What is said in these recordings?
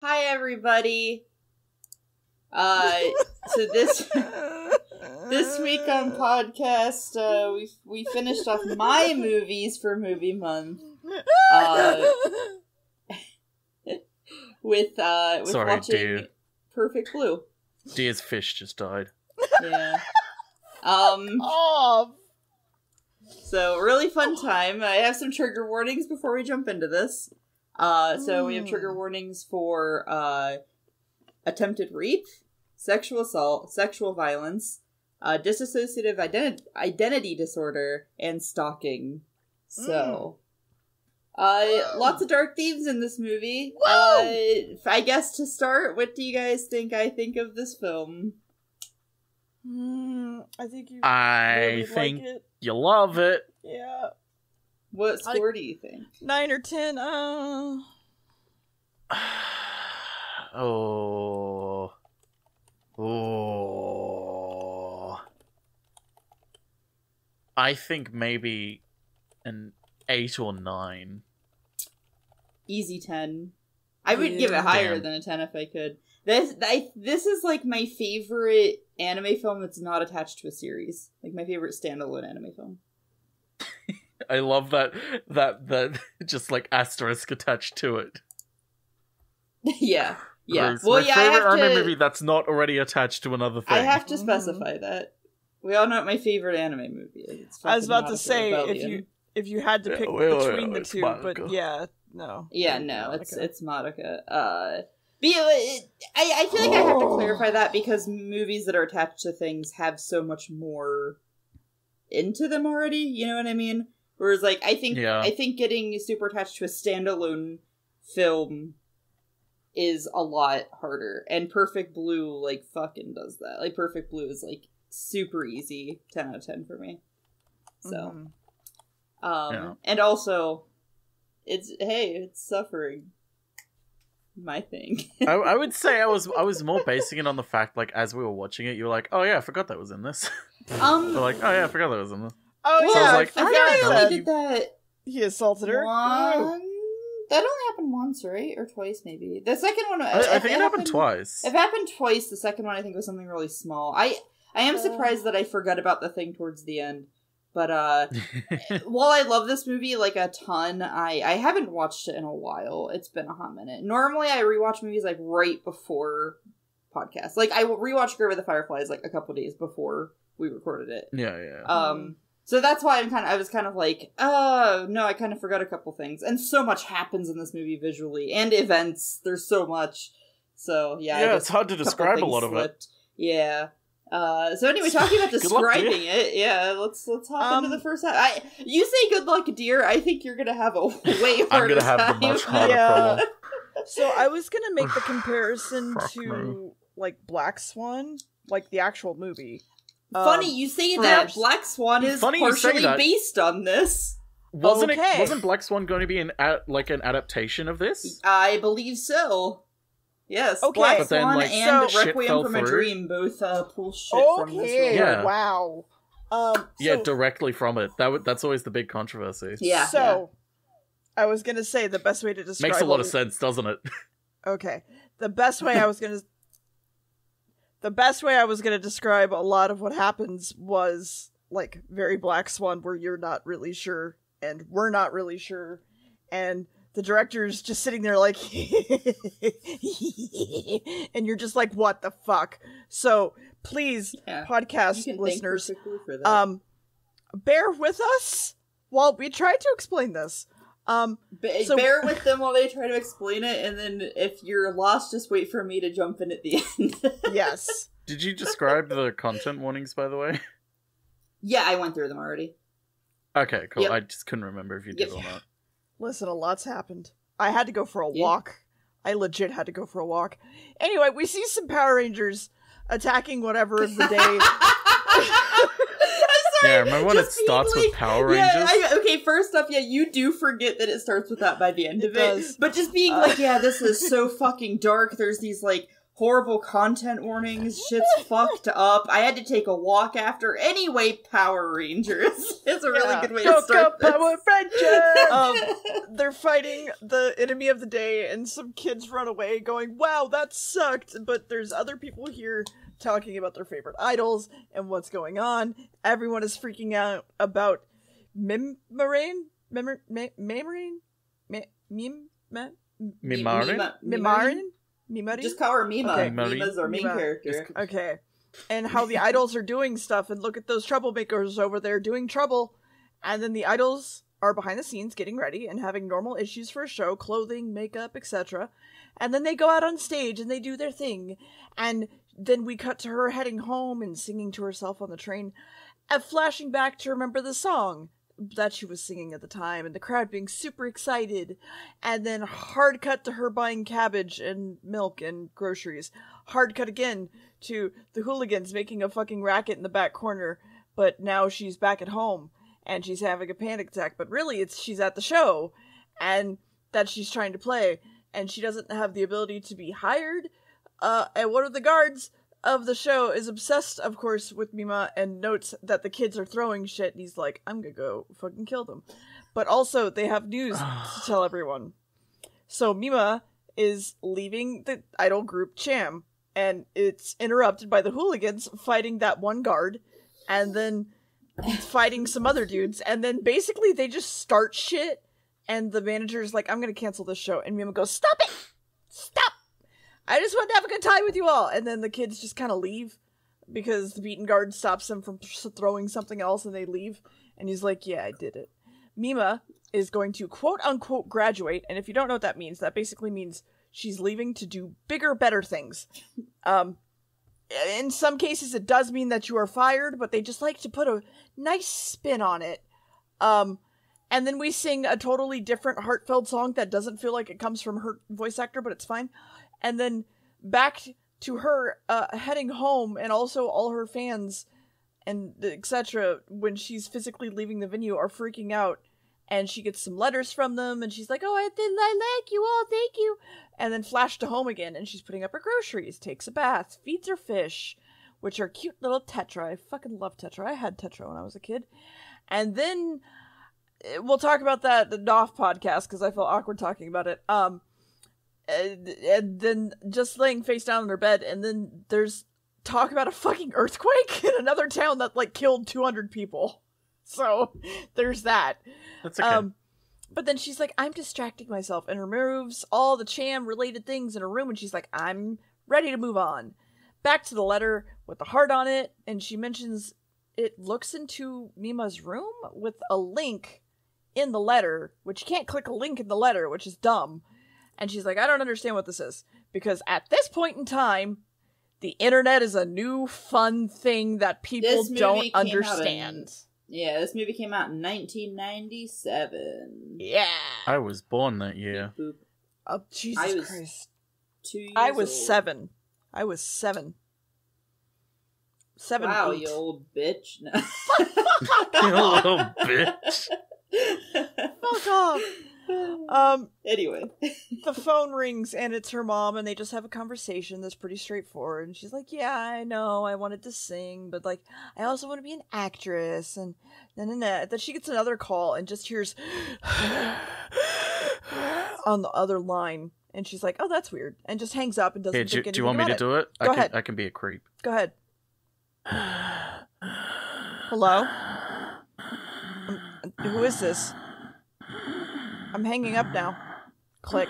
Hi, everybody. So this week on podcast, we finished off my movies for movie month. With watching dear. Perfect Blue. Dear's fish just died. Yeah. Oh. So really fun time. I have some trigger warnings before we jump into this. So we have trigger warnings for attempted rape, sexual assault, sexual violence, dissociative identity disorder, and stalking. So, lots of dark themes in this movie. I guess to start, what do you guys think I think of this film? I think you. I think like it. you love it. Yeah. What score do you think? 9 or 10. Oh. I think maybe an 8 or 9. Easy 10. I would give it higher than a 10 if I could. This is like my favorite anime film that's not attached to a series. Like my favorite standalone anime film. I love that just like asterisk attached to it. Yeah. It's Well, my yeah, favorite I have anime to... movie that's not already attached to another thing. I have to specify that. We all know what my favorite anime movie is. It's I was about to Nautical say Rebellion. if you had to pick between the two, but yeah, no. Yeah, no, it's Madoka. But yeah, I feel like I have to clarify that because movies that are attached to things have so much more into them already. You know what I mean? Whereas, like, I think getting super attached to a standalone film is a lot harder. And Perfect Blue, like, fucking does that. Like, Perfect Blue is, like, super easy. 10 out of 10 for me. So. And also, it's suffering. My thing. I would say I was more basing it on the fact, like, as we were watching it, you were like, oh yeah, I forgot that was in this. We're like, oh yeah, I forgot that was in this. Oh well, yeah, so I was like, I only did that. He assaulted her. That only happened once, right? Or twice, maybe. The second one, I think it happened twice. If it happened twice, the second one I think was something really small. I am surprised that I forgot about the thing towards the end. But while I love this movie like a ton, I haven't watched it in a while. It's been a hot minute. Normally I rewatch movies like right before podcasts. Like I will rewatch Grave of the Fireflies like a couple days before we recorded it. Yeah. So that's why I was kind of like, oh no, I kind of forgot a couple things. And so much happens in this movie visually and events. There's so much. So yeah, it's hard to describe a lot of it. Yeah. So anyway, talking about describing it, yeah, let's hop into the first half. You say good luck, dear. I think you're gonna have a way harder time. I'm gonna have the much harder problem. So I was gonna make the comparison to like Black Swan, like the actual movie. Funny you say that. Black Swan is partially based on this. Wasn't Black Swan going to be an adaptation of this? I believe so. Yes, okay. Black Swan and Requiem for a Dream both pull shit from this film. Yeah. Wow. Directly from it. That's always the big controversy. Yeah. So, I was gonna say the best way to describe makes a lot of sense, doesn't it? Okay. The best way I was gonna describe a lot of what happens was like very Black Swan, where you're not really sure, and we're not really sure, and the director's just sitting there like, and you're just like, what the fuck? So please, podcast listeners, bear with us while we try to explain this. Bear with them while they try to explain it, and then if you're lost, just wait for me to jump in at the end. Yes. Did you describe the content warnings, by the way? Yeah, I went through them already. Okay, cool. Yep. I just couldn't remember if you did or not. Listen, a lot's happened. I had to go for a walk. I legit had to go for a walk. Anyway, we see some Power Rangers attacking whatever of the day. I'm sorry. Yeah, remember when it starts with Power Rangers? Okay, first off, you do forget that it starts with that by the end of it. Does. But just being like, this is so fucking dark. There's these, like, horrible content warnings. Shit's fucked up. I had to take a walk after. Anyway, Power Rangers is a really good way to start this. Power Rangers! They're fighting the enemy of the day, and some kids run away going, wow, that sucked, but there's other people here talking about their favorite idols and what's going on. Everyone is freaking out about Mimarin? Mimari? Just call her Mima. Okay. Mima's our main character. Okay. And how the idols are doing stuff, and look at those troublemakers over there doing trouble. And then the idols are behind the scenes getting ready and having normal issues for a show, clothing, makeup, etc. And then they go out on stage and they do their thing. And then we cut to her heading home and singing to herself on the train, and flashing back to remember the song that she was singing at the time, and the crowd being super excited. And then hard cut to her buying cabbage and milk and groceries. Hard cut again to the hooligans making a fucking racket in the back corner, but now she's back at home and she's having a panic attack, but really she's at the show and that she's trying to play, and she doesn't have the ability to be hired. And one of the guards of the show is obsessed, of course, with Mima and notes that the kids are throwing shit, and he's like, I'm gonna go fucking kill them. But also, they have news to tell everyone. So Mima is leaving the idol group Cham, and it's interrupted by the hooligans fighting that one guard, and then fighting some other dudes, and then basically they just start shit, and the manager's like, I'm gonna cancel this show, and Mima goes, stop it! Stop! I just want to have a good time with you all. And then the kids just kind of leave because the beaten guard stops them from throwing something else, and they leave. And he's like, yeah, I did it. Mima is going to quote unquote graduate. And if you don't know what that means, that basically means she's leaving to do bigger, better things. In some cases, it does mean that you are fired, but they just like to put a nice spin on it. And then we sing a totally different heartfelt song that doesn't feel like it comes from her voice actor, but it's fine. And then back to her heading home, and also all her fans and etc. when she's physically leaving the venue are freaking out, and she gets some letters from them, and she's like, oh, I like you all, thank you. And then flash to home again, and she's putting up her groceries, takes a bath, feeds her fish, which are cute little tetra. I fucking love tetra. I had tetra when I was a kid. And then we'll talk about that in the Noff podcast because I felt awkward talking about it. And then just laying face down in her bed, and then there's talk about a fucking earthquake in another town that, like, killed 200 people. So, there's that. That's okay. But then she's like, I'm distracting myself, and removes all the Cham-related things in her room, and she's like, I'm ready to move on. Back to the letter with the heart on it, and she mentions it looks into Mima's room with a link in the letter, which you can't click a link in the letter, which is dumb. And she's like, I don't understand what this is. Because at this point in time, the internet is a new fun thing that people don't understand. This movie came out in 1997. Yeah. I was born that year. Oh, Jesus Christ. 2 years I was old. 7. I was 7. 7, wow, 8. you old bitch. No. You little bitch. Fuck off. Anyway. The phone rings, and it's her mom, and they just have a conversation that's pretty straightforward. And she's like, yeah, I know, I wanted to sing, but, like, I also want to be an actress, and then she gets another call and just hears on the other line, and she's like, oh, that's weird, and just hangs up and doesn't think anything do you want me to do it? Go ahead. I can be a creep. Go ahead. Hello? Who is this? I'm hanging up now. Click.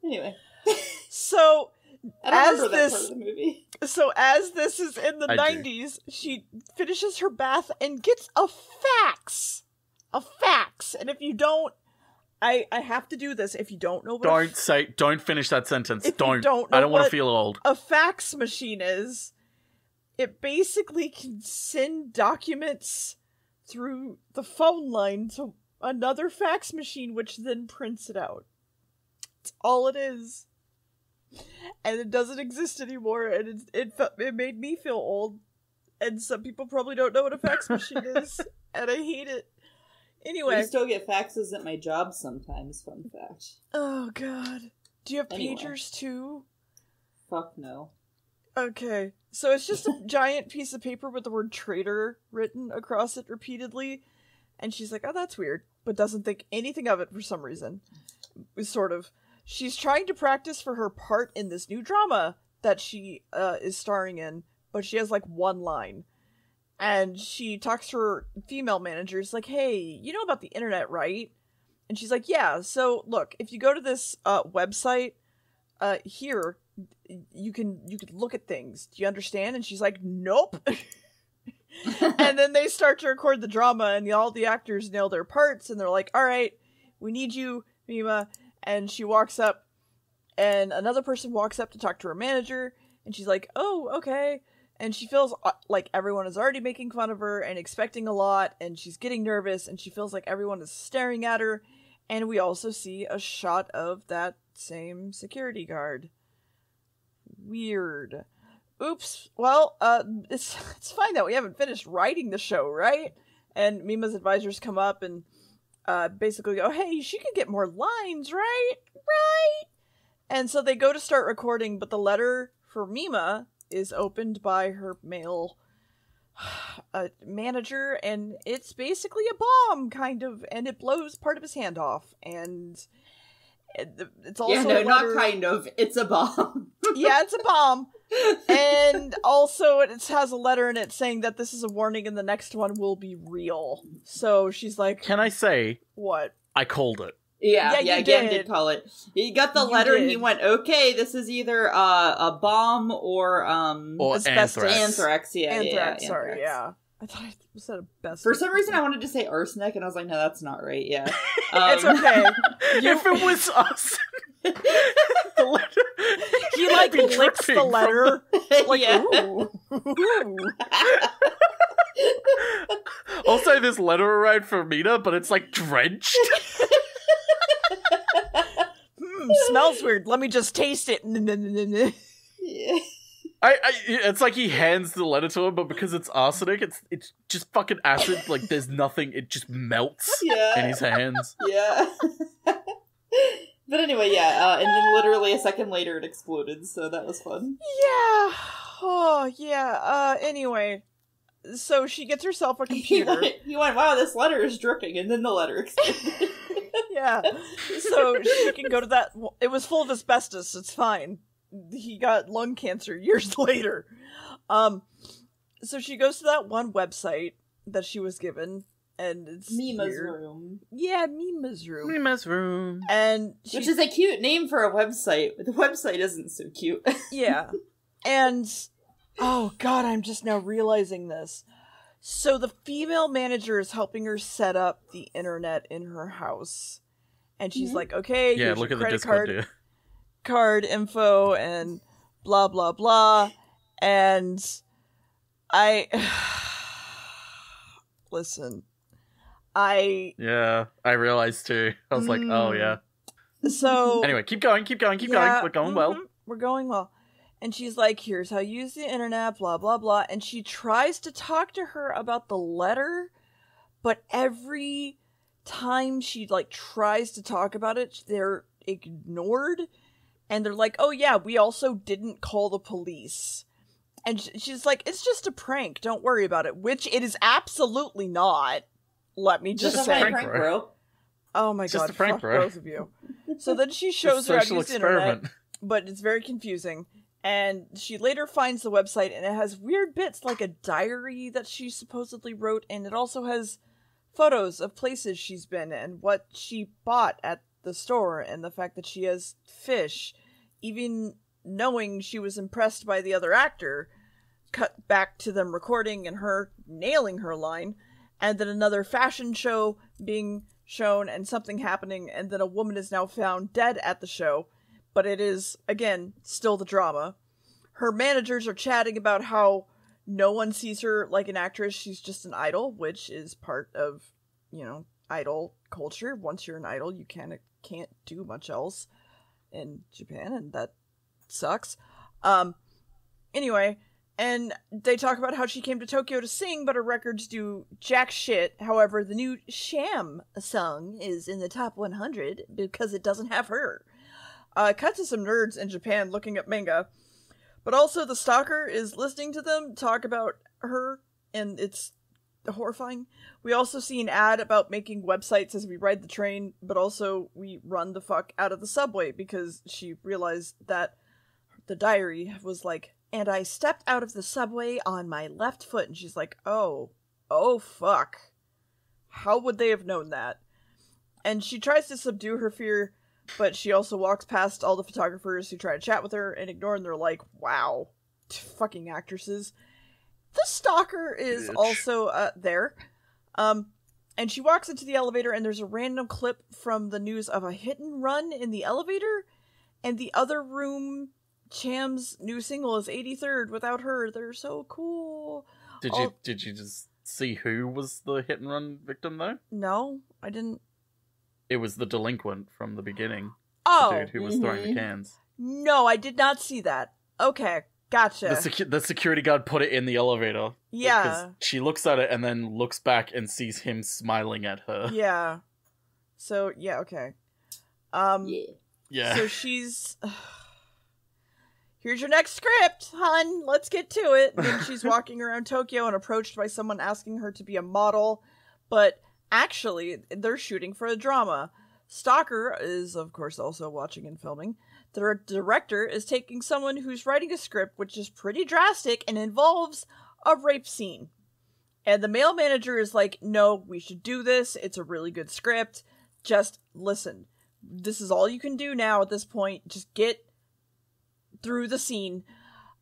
Anyway. So, I don't remember that part of the movie. So as this is in the 90s, she finishes her bath and gets a fax. A fax. And if you don't, I have to do this. If you don't know what don't finish that sentence. Don't I don't want to feel old. A fax machine is, it basically can send documents through the phone line to another fax machine, which then prints it out. That's all it is. And it doesn't exist anymore, and it made me feel old And some people probably don't know what a fax machine is, and I hate it. Anyway. We still get faxes at my job sometimes, fun fact. Oh, God. Do you have pagers, too? Fuck no. Okay. So it's just a giant piece of paper with the word traitor written across it repeatedly. And she's like, oh, that's weird. But doesn't think anything of it for some reason. Sort of. She's trying to practice for her part in this new drama that she is starring in. But she has, like, one line. And she talks to her female managers, like, hey, you know about the internet, right? And she's like, yeah, so, look, if you go to this website, here, you can look at things. Do you understand? And she's like, nope. And then they start to record the drama, and all the actors nail their parts, and they're like, all right, we need you, Mima. And she walks up, and another person walks up to talk to her manager, and she's like, oh, okay. And she feels like everyone is already making fun of her and expecting a lot, and she's getting nervous, and she feels like everyone is staring at her. And we also see a shot of that same security guard. Weird. Oops. Well, it's fine that we haven't finished writing the show, right? And Mima's advisors come up and basically go, hey, she could get more lines, right? Right? And so they go to start recording, but the letter for Mima is opened by her male manager, and it's basically a bomb, kind of, and it blows part of his hand off, and it's also not kind of, it's a bomb. Yeah, it's a bomb. And also it has a letter in it saying that this is a warning and the next one will be real. So she's like, can I say what? I called it. Yeah, again, did call it. He got the letter and he went, okay, this is either a bomb or anthrax. Anthrax, yeah. Anthrax, sorry, yeah. I thought I said asbestos. For some reason I wanted to say arsenic, and I was like, no, that's not right, yeah. It's okay. If it was us, the letter... He, like, licks the letter. Like, yeah. Ooh. Also, this letter arrived from Mina, but it's, like, drenched. Smells weird. Let me just taste it. Yeah. It's like he hands the letter to him, but because it's arsenic, it's just fucking acid. Like, there's nothing. It just melts in his hands. Yeah. But anyway, yeah. And then literally a second later, it exploded. So that was fun. Yeah. Oh, yeah. Anyway, so she gets herself a computer. He went, wow, this letter is dripping, and then the letter exploded. Yeah. So she can go to that. It was full of asbestos. It's fine. He got lung cancer years later. So she goes to that one website that she was given, and it's Mima's room. Yeah, Mima's room. Mima's room. And which is a cute name for a website, but the website isn't so cute. Yeah. And oh god, I'm just now realizing this. So the female manager is helping her set up the internet in her house. And she's like, okay, yeah, here's look your at the credit Discord, card info and blah blah blah. And I listen, yeah, I realized too. I was like, oh yeah. So anyway, keep going. We're going well. We're going well. And she's like, here's how you use the internet, blah blah blah. And she tries to talk to her about the letter, but every time she like tries to talk about it, they're ignored. And they're like, oh yeah, we also didn't call the police. And she's like, it's just a prank, don't worry about it. Which it is absolutely not. Let me just say. Prank, bro. Oh my god, a prank, fuck bro. both of you. So then she shows her how to use the internet, but it's very confusing. And she later finds the website, and it has weird bits like a diary that she supposedly wrote, and it also has photos of places she's been and what she bought at the store, and the fact that she has fish, even knowing she was impressed by the other actor. Cut back to them recording and her nailing her line, and then another fashion show being shown and something happening, and then a woman is now found dead at the show, but it is, again, still the drama. Her managers are chatting about how no one sees her like an actress, she's just an idol, which is part of, idol culture. Once you're an idol, you can't do much else in Japan, and that sucks. Anyway, And they talk about how she came to Tokyo to sing, but her records do jack shit. However, the new Sham song is in the top 100 because it doesn't have her. Cut to some nerds in Japan looking at manga. But also the stalker is listening to them talk about her, and it's horrifying. We also see an ad about making websites as we ride the train, but also we run the fuck out of the subway because she realized that the diary was like, and I stepped out of the subway on my left foot, and she's like, oh fuck. How would they have known that? And she tries to subdue her fear, but she also walks past all the photographers who try to chat with her and ignore, and they're like, wow, fucking actresses. The stalker is Bitch. also there. And she walks into the elevator, and there's a random clip from the news of a hit and run in the elevator, and the other room, Cham's new single is 83rd without her. They're so cool. Did you just see who was the hit and run victim though? No, I didn't. It was the delinquent from the beginning. Oh, The dude who was throwing the cans. No, I did not see that. Okay, gotcha. The security guard put it in the elevator. Yeah. Because she looks at it and then looks back and sees him smiling at her. Yeah. So, yeah, okay. Yeah. So she's... Here's your next script, hun. Let's get to it. And then she's walking around Tokyo and approached by someone asking her to be a model. But actually, they're shooting for a drama. Stalker is, of course, also watching and filming. The director is taking someone who's writing a script which is pretty drastic and involves a rape scene. And the male manager is like, no, we should do this. It's a really good script. Just listen. This is all you can do now at this point. Just get through the scene.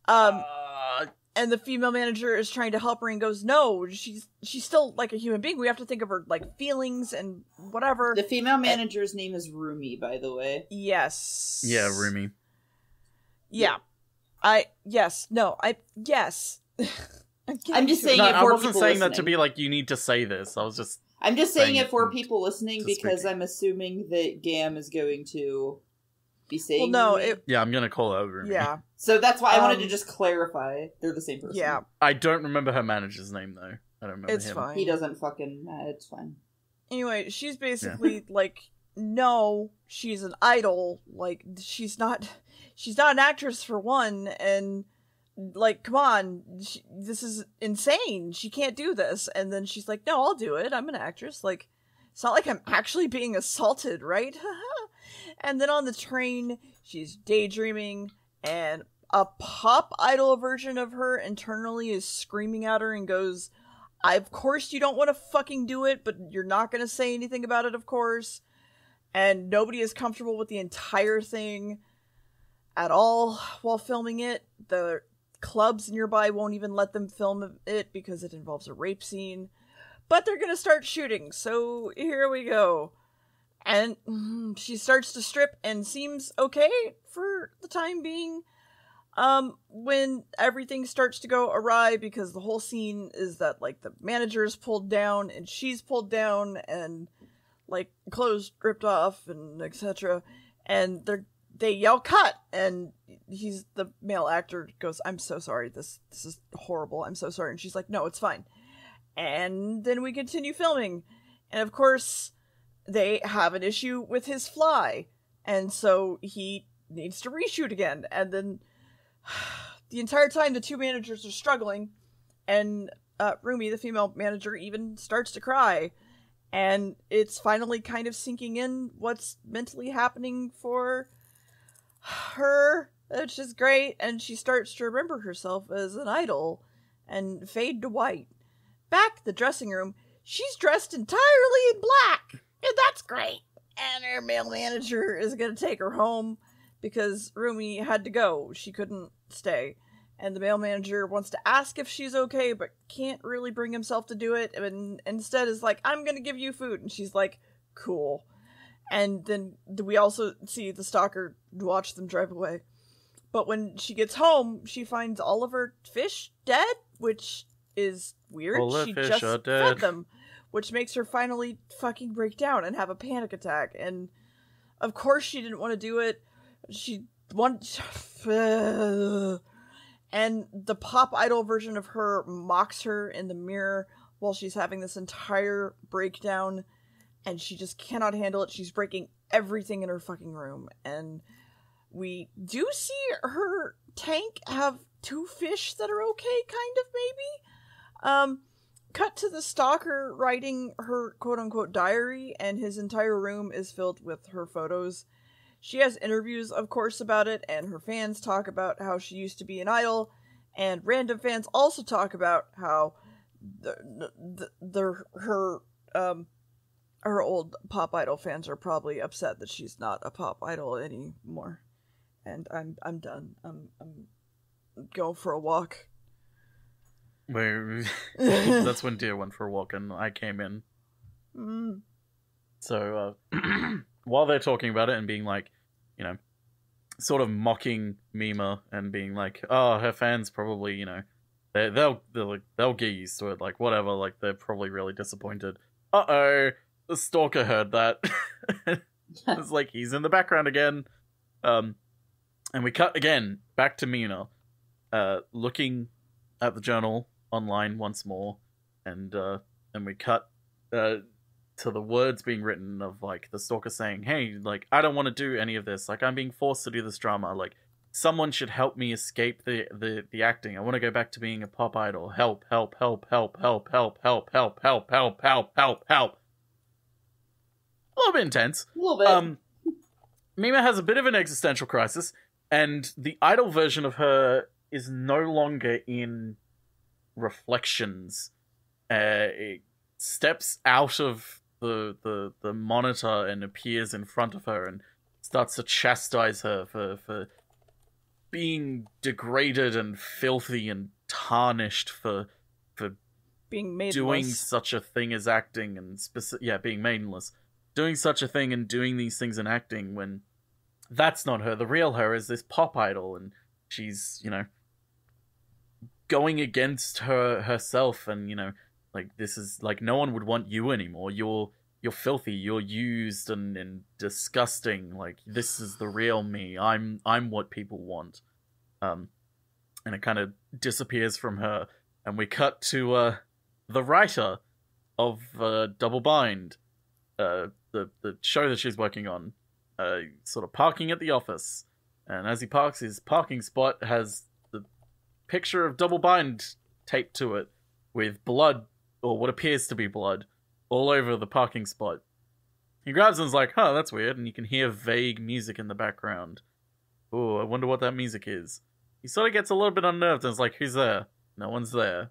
And the female manager is trying to help her and goes, no, she's still like a human being. We have to think of her like feelings and whatever. The female manager's name is Rumi, by the way. Yes. Yeah, Rumi. Yeah. Yes. I'm just saying No, it I for wasn't people saying that to listening. be like, you need to say this. I was just... I'm just saying it for to- people listening to because speak. I'm assuming that Gam is going to be saying Well, no, Rumi. Yeah, I'm gonna call her Rumi. Yeah. So that's why I wanted to just clarify. They're the same person. Yeah. I don't remember her manager's name, though. I don't remember It's him. fine. He doesn't fucking... it's fine. Anyway, she's basically like, no, she's an idol. Like, she's not an actress for one, and like, come on, this is insane. She can't do this. And then she's like, no, I'll do it. I'm an actress. Like, it's not like I'm actually being assaulted, right? And then on the train, she's daydreaming, and a pop idol version of her internally is screaming at her and goes, of course you don't want to fucking do it, but you're not going to say anything about it, of course. And nobody is comfortable with the entire thing at all while filming it. The clubs nearby won't even let them film it because it involves a rape scene. But they're going to start shooting, so here we go. And she starts to strip and seems okay for the time being. When everything starts to go awry, because the whole scene is that, like, the manager is pulled down and she's pulled down and, like, clothes ripped off and etc. And they yell cut, and the male actor goes, I'm so sorry, this is horrible, I'm so sorry. And she's like, no, it's fine. And then we continue filming. And of course, they have an issue with his fly. And so he needs to reshoot again. And then the entire time the two managers are struggling. And Rumi, the female manager, even starts to cry. And it's finally kind of sinking in what's mentally happening for her, which is great. And she starts to remember herself as an idol and fade to white. Back at the dressing room, she's dressed entirely in black, and that's great. And her male manager is going to take her home because Rumi had to go. She couldn't stay. And the male manager wants to ask if she's okay, but can't really bring himself to do it, and instead is like, I'm going to give you food. And she's like, cool. And then we also see the stalker watch them drive away. But when she gets home, she finds all of her fish dead, which is weird. All the she fish just are fed dead. them, which makes her finally fucking break down and have a panic attack. And of course she didn't want to do it. She wanted... And the pop idol version of her mocks her in the mirror while she's having this entire breakdown, and she just cannot handle it. She's breaking everything in her fucking room. And we do see her tank have 2 fish that are okay, kind of, maybe. Cut to the stalker writing her quote-unquote diary, and his entire room is filled with her photos. She has interviews, of course, about it, and her fans talk about how she used to be an idol, and random fans also talk about how her old pop idol fans are probably upset that she's not a pop idol anymore. And I'm done. I'm going for a walk. That's when Deer went for a walk, and I came in. So, while they're talking about it and being like, you know, sort of mocking Mima and being like, oh, her fans probably, you know, they'll get used to it, like, whatever, like, they're probably really disappointed. Uh-oh, the stalker heard that. It's like, he's in the background again. And we cut again back to Mina, looking at the journal online once more, and we cut to the words being written of, like, the stalker saying, hey, like, I don't want to do any of this, like, I'm being forced to do this drama, like, someone should help me escape the acting. I want to go back to being a pop idol. Help, help, help, help, help, help, help, help, help, help, help, help, help. A little bit intense. A little bit. Mima has a bit of an existential crisis, and the idol version of her is no longer in reflections. It steps out of the monitor and appears in front of her and starts to chastise her for being degraded and filthy and tarnished for being maidenless. Doing such a thing as acting and being maidenless. Doing such a thing and doing these things in acting when that's not her. The real her is this pop idol, and she's, you know, going against herself, and, you know, like, this is, like, no one would want you anymore. You're filthy, you're used and disgusting. Like, this is the real me. I'm what people want. And it kind of disappears from her, and we cut to the writer of Double Bind, the show that she's working on, sort of parking at the office. And as he parks, his parking spot has the picture of Double Bind taped to it with blood, or what appears to be blood, all over the parking spot. He grabs and is like, huh, that's weird, and you can hear vague music in the background. Oh, I wonder what that music is. He sort of gets a little bit unnerved and is like, who's there? No one's there.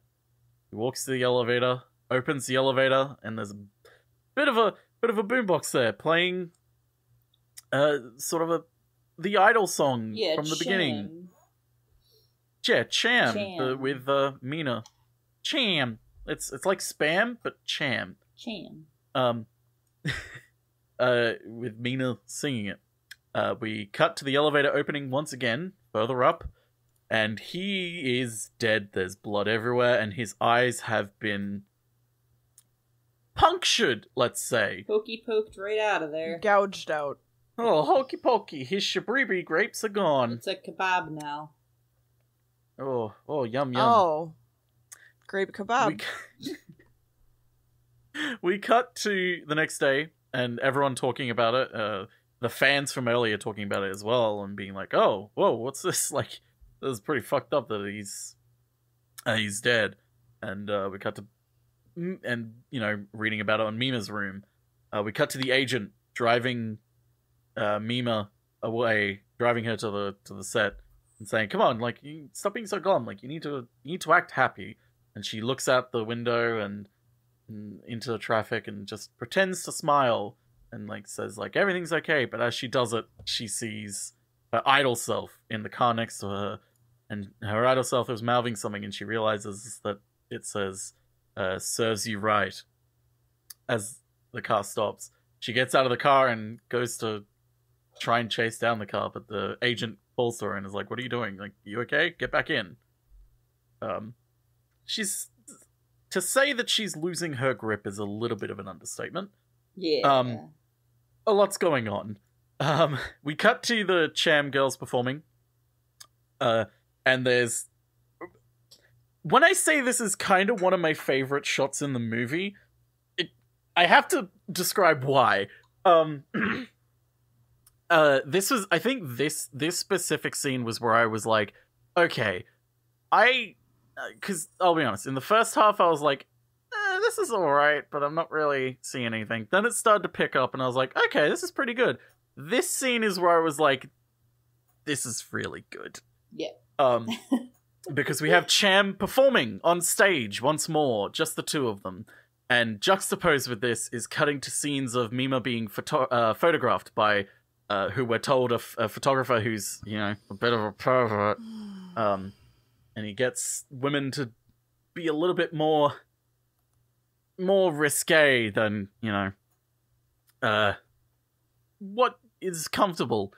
He walks to the elevator, opens the elevator, and there's a bit of a boombox there playing sort of the Idol song from the beginning. Yeah, Cham. With Mina. Cham. It's like spam, but Cham. With Mina singing it. We cut to the elevator opening once again, further up, and he is dead. There's blood everywhere, and his eyes have been punctured, let's say. Pokey poked right out of there. Gouged out. Oh, hokey pokey, his shabribi grapes are gone. It's a kebab now. Oh, yum yum. Oh, grape kebab. We cut to the next day, and everyone talking about it. The fans from earlier talking about it as well, and being like, "Oh, whoa, what's this? Like, this is pretty fucked up that he's dead." And we cut to, and, you know, reading about it on Mima's room. We cut to the agent driving Mima away, driving her to the set, and saying, "Come on, like, stop being so glum. Like, you need to act happy." And she looks out the window and into the traffic and just pretends to smile and, like, says, like, everything's okay. But as she does it, she sees her idol self in the car next to her, and her idol self is mouthing something, and she realizes that it says, "Serves you right." As the car stops, she gets out of the car and goes to try and chase down the car, but the agent falls to her and is like, "What are you doing? Like, you okay? Get back in." To say that she's losing her grip is a little bit of an understatement. Yeah. A lot's going on. We cut to the Cham girls performing, and there's when I say this is kind of one of my favorite shots in the movie, I have to describe why. This was, I think this specific scene was where I was like, okay, because I'll be honest, in the first half I was like, this is alright, but I'm not really seeing anything. Then it started to pick up and I was like, okay, this is pretty good. This scene is where I was like, this is really good. Yeah. Because we have Cham performing on stage once more, just the two of them. And juxtaposed with this is cutting to scenes of Mima being photographed by, who we're told, a photographer who's, a bit of a pervert. And he gets women to be a little bit more risque than, what is comfortable.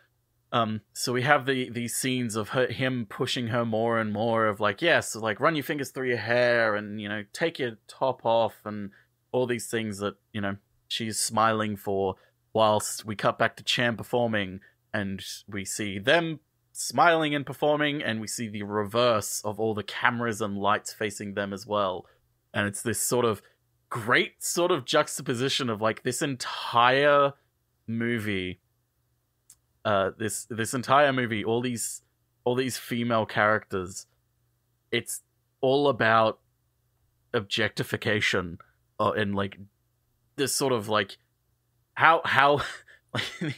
So we have these scenes of him pushing her more and more of like, yes, like run your fingers through your hair and, take your top off and all these things that, she's smiling for, whilst we cut back to Cham performing and we see them smiling and performing, and we see the reverse of all the cameras and lights facing them as well. And it's this sort of great sort of juxtaposition of like this entire movie, this entire movie, all these female characters, it's all about objectification, and like this sort of like how like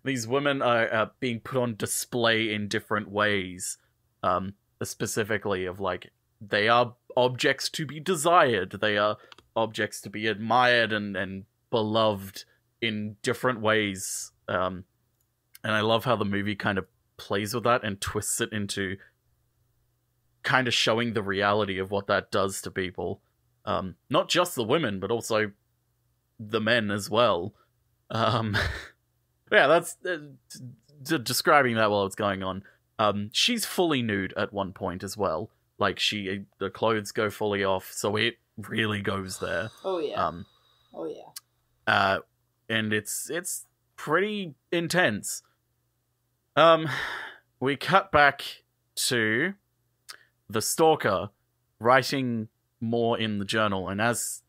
these women are being put on display in different ways, specifically of like they are objects to be desired, they are objects to be admired and beloved in different ways. And I love how the movie kind of plays with that and twists it into kind of showing the reality of what that does to people. Not just the women, but also the men as well. Yeah, that's describing that while it's going on. She's fully nude at one point as well. Like the clothes go fully off, so it really goes there. Oh yeah. Oh yeah. And it's pretty intense. We cut back to the stalker writing more in the journal, and as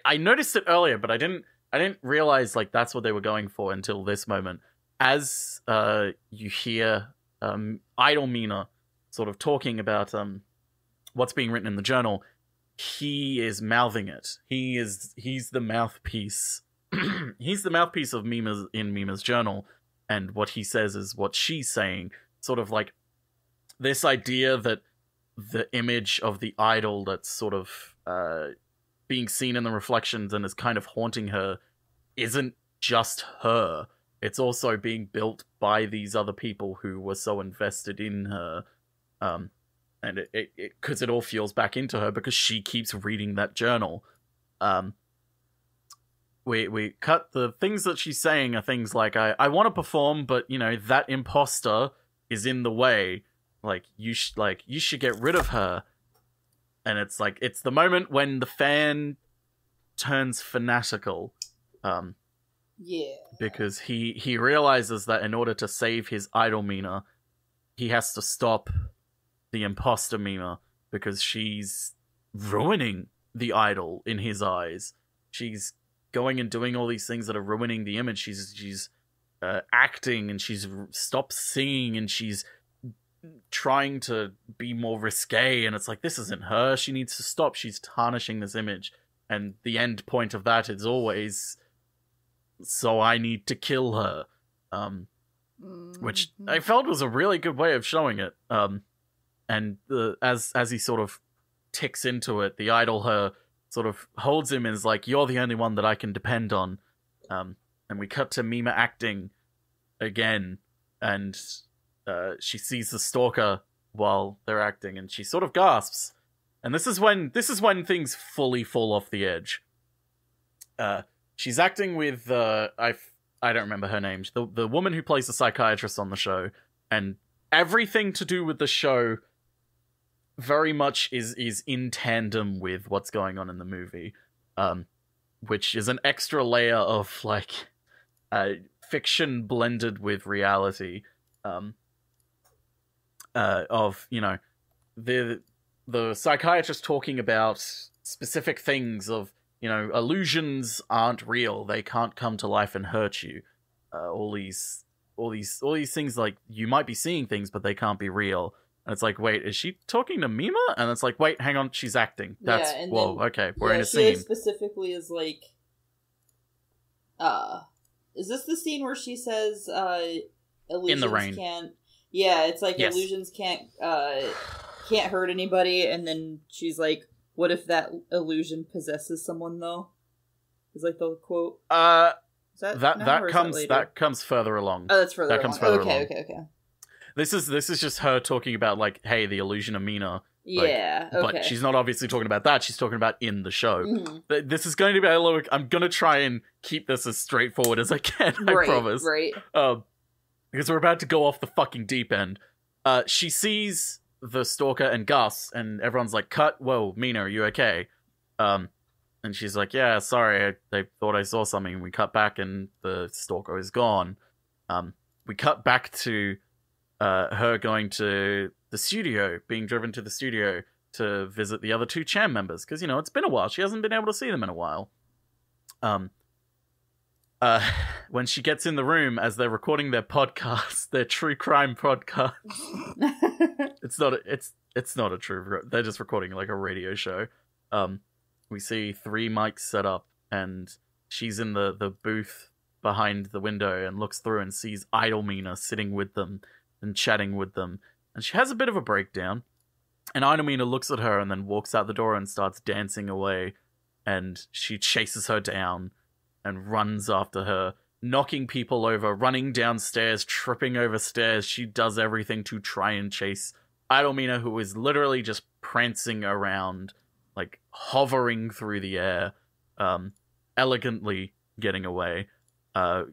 I noticed it earlier, but I didn't realize like that's what they were going for until this moment. As you hear Idol Mina sort of talking about what's being written in the journal, he is mouthing it. He's the mouthpiece. He's the mouthpiece of Mima's journal, and what he says is what she's saying. Sort of like this idea that the image of the idol that's sort of being seen in the reflections and is kind of haunting her isn't just her. It's also being built by these other people who were so invested in her. And it because it all fuels back into her because she keeps reading that journal. We cut the things that she's saying are things like, I want to perform, but that imposter is in the way. Like you should get rid of her. And it's like it's the moment when the fan turns fanatical. Yeah. Because he realizes that in order to save his idol Mina, he has to stop the imposter Mina because she's ruining the idol in his eyes. She's going and doing all these things that are ruining the image. She's acting and she's stopped singing and she's trying to be more risque, and it's like, this isn't her. She needs to stop. She's tarnishing this image, and the end point of that is always, so I need to kill her, which I felt was a really good way of showing it. And as he sort of ticks into it, the idol her sort of holds him and is like, you're the only one that I can depend on. And we cut to Mima acting again, and she sees the stalker while they're acting, and she sort of gasps. And this is when things fully fall off the edge. She's acting with I don't remember her name, the woman who plays the psychiatrist on the show, and everything to do with the show very much is in tandem with what's going on in the movie, which is an extra layer of like fiction blended with reality. Of the psychiatrist talking about specific things of, you know, illusions aren't real. They can't come to life and hurt you. All these things, like, you might be seeing things, but they can't be real. And it's like, wait, is she talking to Mima? And it's like, wait, hang on, she's acting. That's, yeah, whoa, then, okay, we're in a scene. She specifically is like, is this the scene where she says, illusions in the rain. can't, yeah, it's like, yes. illusions can't hurt anybody, and then she's like, what if that illusion possesses someone, though? Is like the quote. That comes further along. Oh, that's further along. Comes further along. Okay. This is just her talking about, like, hey, the illusion of Mina. Yeah, okay. But she's not obviously talking about that. She's talking about in the show. Mm-hmm. This is going to be a little... I'm going to try and keep this as straightforward as I can, I promise. Right. Because we're about to go off the fucking deep end. She sees the stalker and Gus, and everyone's like, cut. Whoa, Mina, are you okay? And she's like, yeah, sorry, they thought I saw something. And we cut back, and the stalker is gone. We cut back to her going to the studio, being driven to the studio to visit the other two Cham members, because, you know, it's been a while. She hasn't been able to see them in a while. When she gets in the room as they're recording their podcast, their true crime podcast. It's not a true. They're just recording like a radio show. We see 3 mics set up, and she's in the booth behind the window and looks through and sees Idol Mina sitting with them and chatting with them. And she has a bit of a breakdown. And Idol Mina looks at her and then walks out the door and starts dancing away. And she chases her down and runs after her, knocking people over, running downstairs, tripping over stairs. She does everything to try and chase Idol Mina, who is literally just prancing around, like hovering through the air, elegantly getting away.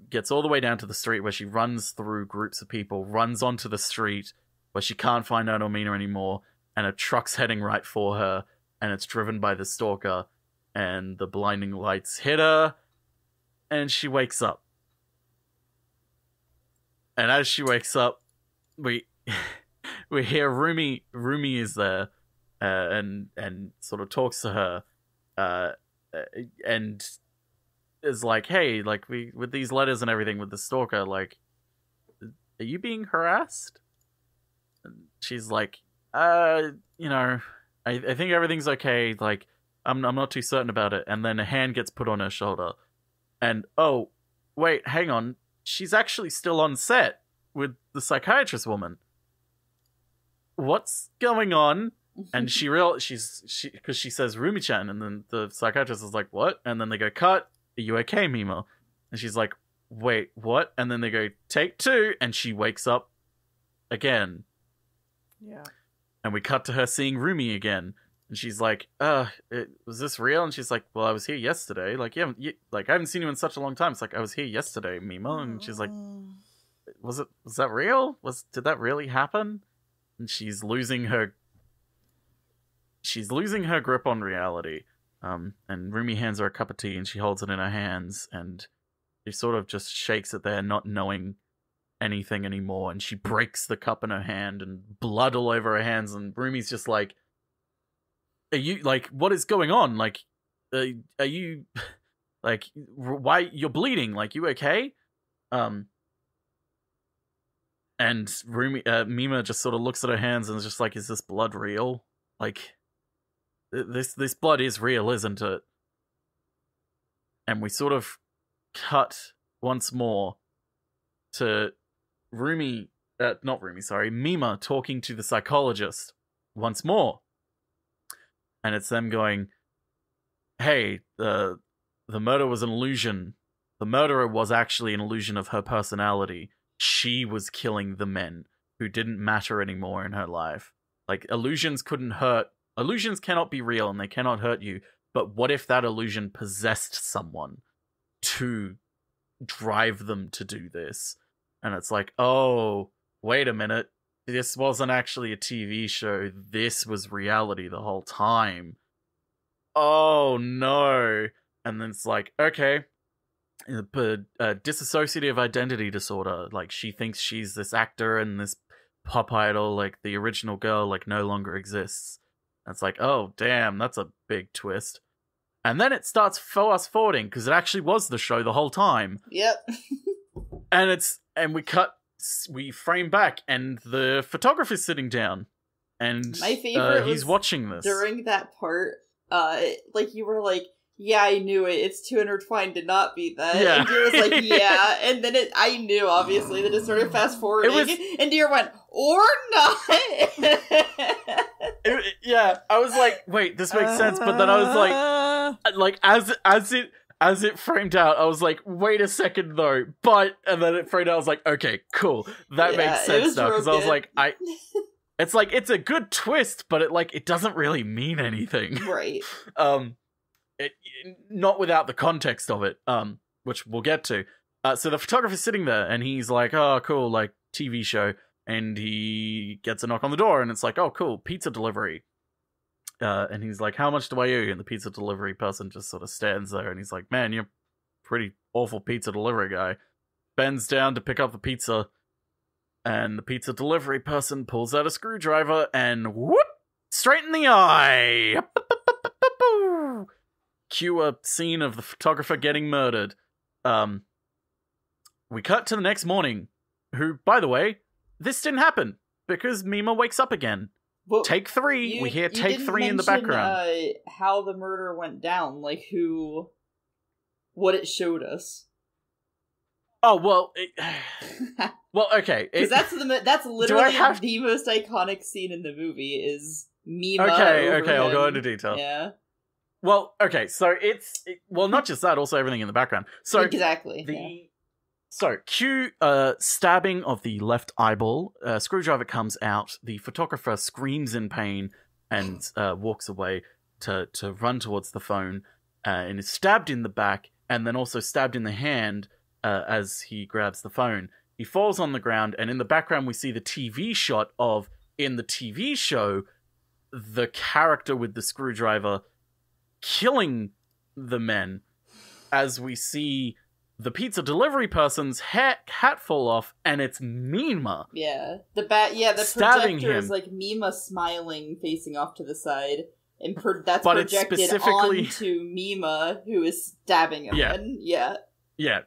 Gets all the way down to the street, where she runs through groups of people, runs onto the street where she can't find Idol Mina anymore, and a truck's heading right for her, and it's driven by the stalker, and the blinding lights hit her, and she wakes up. And as she wakes up, we hear Rumi is there, and sort of talks to her, and is like, hey, like, we, with these letters and everything with the stalker, like, are you being harassed? And she's like, you know, I think everything's okay, like, I'm not too certain about it. And then a hand gets put on her shoulder, and, oh, wait, hang on, she's actually still on set with the psychiatrist woman. What's going on? And because she says Rumi-chan, and then the psychiatrist is like, what? And then they go, cut. Are you okay, Mima? And she's like, wait, what? And then they go, take 2, and she wakes up again. Yeah. And we cut to her seeing Rumi again. And she's like, was this real? And she's like, well, I was here yesterday. Like, I haven't seen you in such a long time. It's like, I was here yesterday, Mima. And she's like, was that real? Did that really happen? And she's losing her grip on reality. And Rumi hands her a cup of tea, and she holds it in her hands, and she sort of just shakes it there, not knowing anything anymore, and she breaks the cup in her hand, and blood all over her hands, and Rumi's just like, are you, like, what is going on? Like, are you, like, why, you're bleeding, like, you okay? And Mima just sort of looks at her hands and is just like, is this blood real? Like, this blood is real, isn't it? And we sort of cut once more to Mima talking to the psychologist once more. And it's them going, hey, the murder was an illusion. The murderer was actually an illusion of her personality. She was killing the men who didn't matter anymore in her life. Like, illusions couldn't hurt. Illusions cannot be real and they cannot hurt you. But what if that illusion possessed someone to drive them to do this? And it's like, oh, wait a minute. This wasn't actually a TV show. This was reality the whole time. Oh, no. And then it's like, okay. But dissociative identity disorder. Like, she thinks she's this actor and this pop idol, like the original girl, like no longer exists. And it's like, oh damn, that's a big twist. And then it starts fast forwarding because it actually was the show the whole time. Yep. and we frame back, and the photographer's sitting down, and my favorite he's watching this during that part. Like you were like, yeah, I knew it. It's 200 fine to not be that. Yeah. And Deer was like, yeah. And then I knew, obviously, that it started fast forwarding. And Deer went, or not. Yeah, I was like, wait, this makes sense. But then I was like, as it framed out, I was like, wait a second though. And then it framed out, I was like, okay, cool. That makes sense now. Because I was like, it's like, it's a good twist, but it doesn't really mean anything. Right. Not without the context of it, which we'll get to. So the photographer's sitting there, and he's like, oh, cool, like, TV show. And he gets a knock on the door, and it's like, oh, cool, pizza delivery. And he's like, how much do I owe you? And the pizza delivery person just sort of stands there, and he's like, man, you're a pretty awful pizza delivery guy. Bends down to pick up the pizza, and the pizza delivery person pulls out a screwdriver, and whoop! Straight in the eye! Cue a scene of the photographer getting murdered. We cut to the next morning, who, by the way, this didn't happen, because Mima wakes up again. Well, take 3, we hear take 3 in the background. How the murder went down, like what it showed us. Oh, well, well, okay. Because that's literally the most iconic scene in the movie, is Mima Okay, I'll go into detail. Yeah. Well, okay, so well, not just that, also everything in the background. So exactly. So, cue stabbing of the left eyeball. Screwdriver comes out. The photographer screams in pain and walks away to run towards the phone, and is stabbed in the back, and then also stabbed in the hand as he grabs the phone. He falls on the ground, and in the background we see the TV shot of, in the TV show, the character with the screwdriver killing the men, as we see the pizza delivery person's hat fall off, and it's Mima. Yeah, the projector is like Mima smiling, facing off to the side, and that's projected onto Mima, who is stabbing him. Yeah.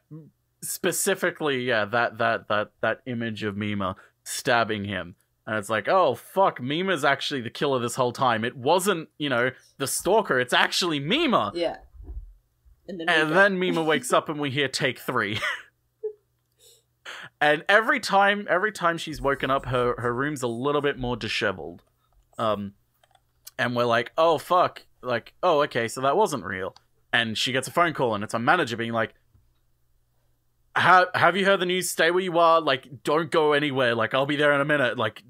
Specifically, that image of Mima stabbing him. And it's like, oh, fuck, Mima's actually the killer this whole time. It wasn't, the stalker, it's actually Mima. Yeah. And then Mima wakes up and we hear take 3. And every time she's woken up, her room's a little bit more disheveled. And we're like, oh, fuck. Like, oh, okay, so that wasn't real. And she gets a phone call, and it's a manager being like, have you heard the news? Stay where you are. Like, don't go anywhere. Like, I'll be there in a minute. Like,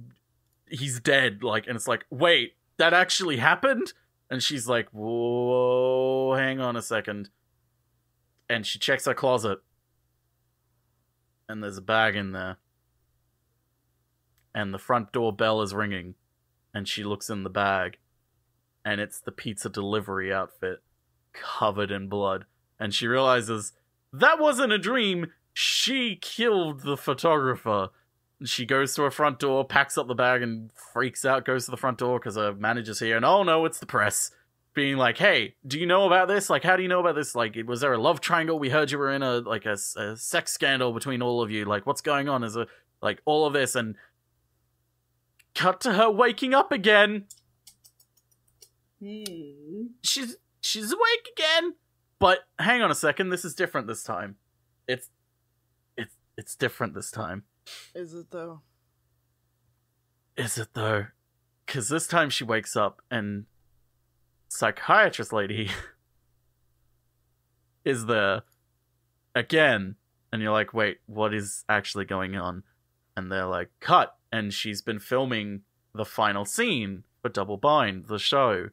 he's dead. Like, and it's like, wait, that actually happened? And she's like, whoa, hang on a second. And she checks her closet. And there's a bag in there. And the front door bell is ringing. And she looks in the bag. And it's the pizza delivery outfit, covered in blood. And she realizes, that wasn't a dream. She killed the photographer. She goes to her front door, packs up the bag, and freaks out, goes to the front door because her manager's here. And oh no, it's the press. Being like, hey, do you know about this? Like, how do you know about this? Like, was there a love triangle? We heard you were in a sex scandal between all of you. Like, what's going on? Is it, like, all of this? And cut to her waking up again. She's awake again. But hang on a second, this is different this time. It's different this time. Is it though? Is it though? Because this time she wakes up and psychiatrist lady is there again, and you're like, wait, what is actually going on? And they're like, cut, and she's been filming the final scene for Double Bind, the show.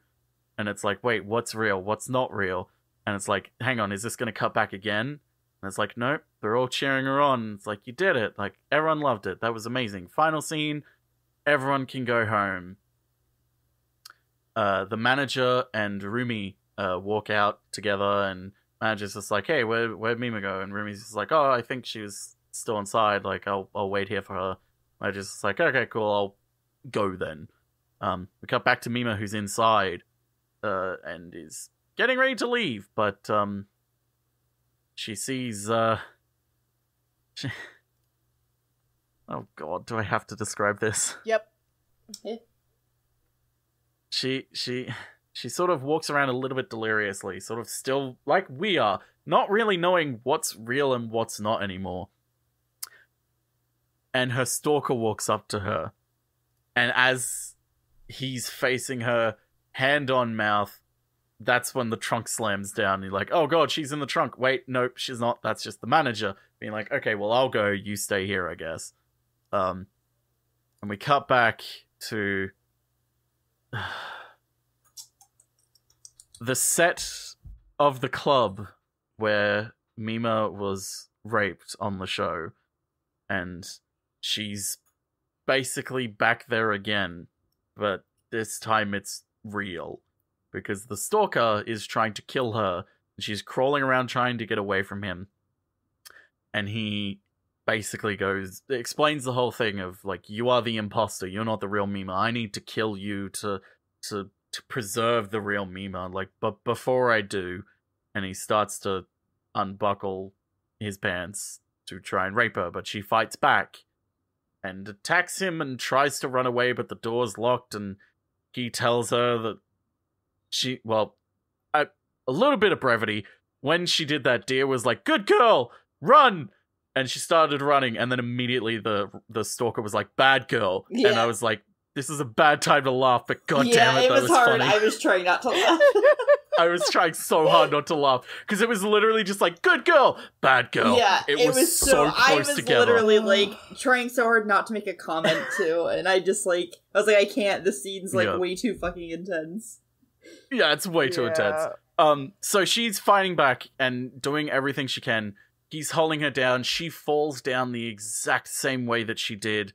And it's like, wait, what's real? What's not real? And it's like, hang on, is this going to cut back again? And it's like, nope, they're all cheering her on. It's like, you did it. Like, everyone loved it. That was amazing. Final scene, everyone can go home. The manager and Rumi walk out together, and manager's just like, hey, where'd Mima go? And Rumi's just like, oh, I think she was still inside. Like, I'll wait here for her. I just like, okay, cool, I'll go then. We cut back to Mima, who's inside, and is getting ready to leave, but she sees she... Oh god, do I have to describe this? Yep. She sort of walks around a little bit deliriously, sort of still like we are, not really knowing what's real and what's not anymore. And her stalker walks up to her, and as he's facing her, hand on mouth, that's when the trunk slams down. You're like, oh god, she's in the trunk. Wait, nope, she's not. That's just the manager being like, okay, well, I'll go, you stay here, I guess. And we cut back to the set of the club where Mima was raped on the show, and she's basically back there again, but this time it's real, because the stalker is trying to kill her, and she's crawling around trying to get away from him, and he basically explains the whole thing of, like, you are the imposter, you're not the real Mima, I need to kill you to preserve the real Mima, like, but before I do, and he starts to unbuckle his pants to try and rape her, but she fights back and attacks him and tries to run away, but the door's locked, and he tells her that a little bit of brevity, when she did that, Deer was like, good girl, run! And she started running, and then immediately the stalker was like, bad girl. Yeah. And I was like, this is a bad time to laugh, but god damn it, that was hard. funny. I was trying not to laugh. I was trying so hard not to laugh, because it was literally just like, good girl, bad girl. Yeah, it was so close together. I was literally, like, trying so hard not to make a comment, too, and I was like, I can't, the scene's, like, way too fucking intense. Yeah, it's way too intense. So she's fighting back and doing everything she can. He's holding her down. She falls down the exact same way that she did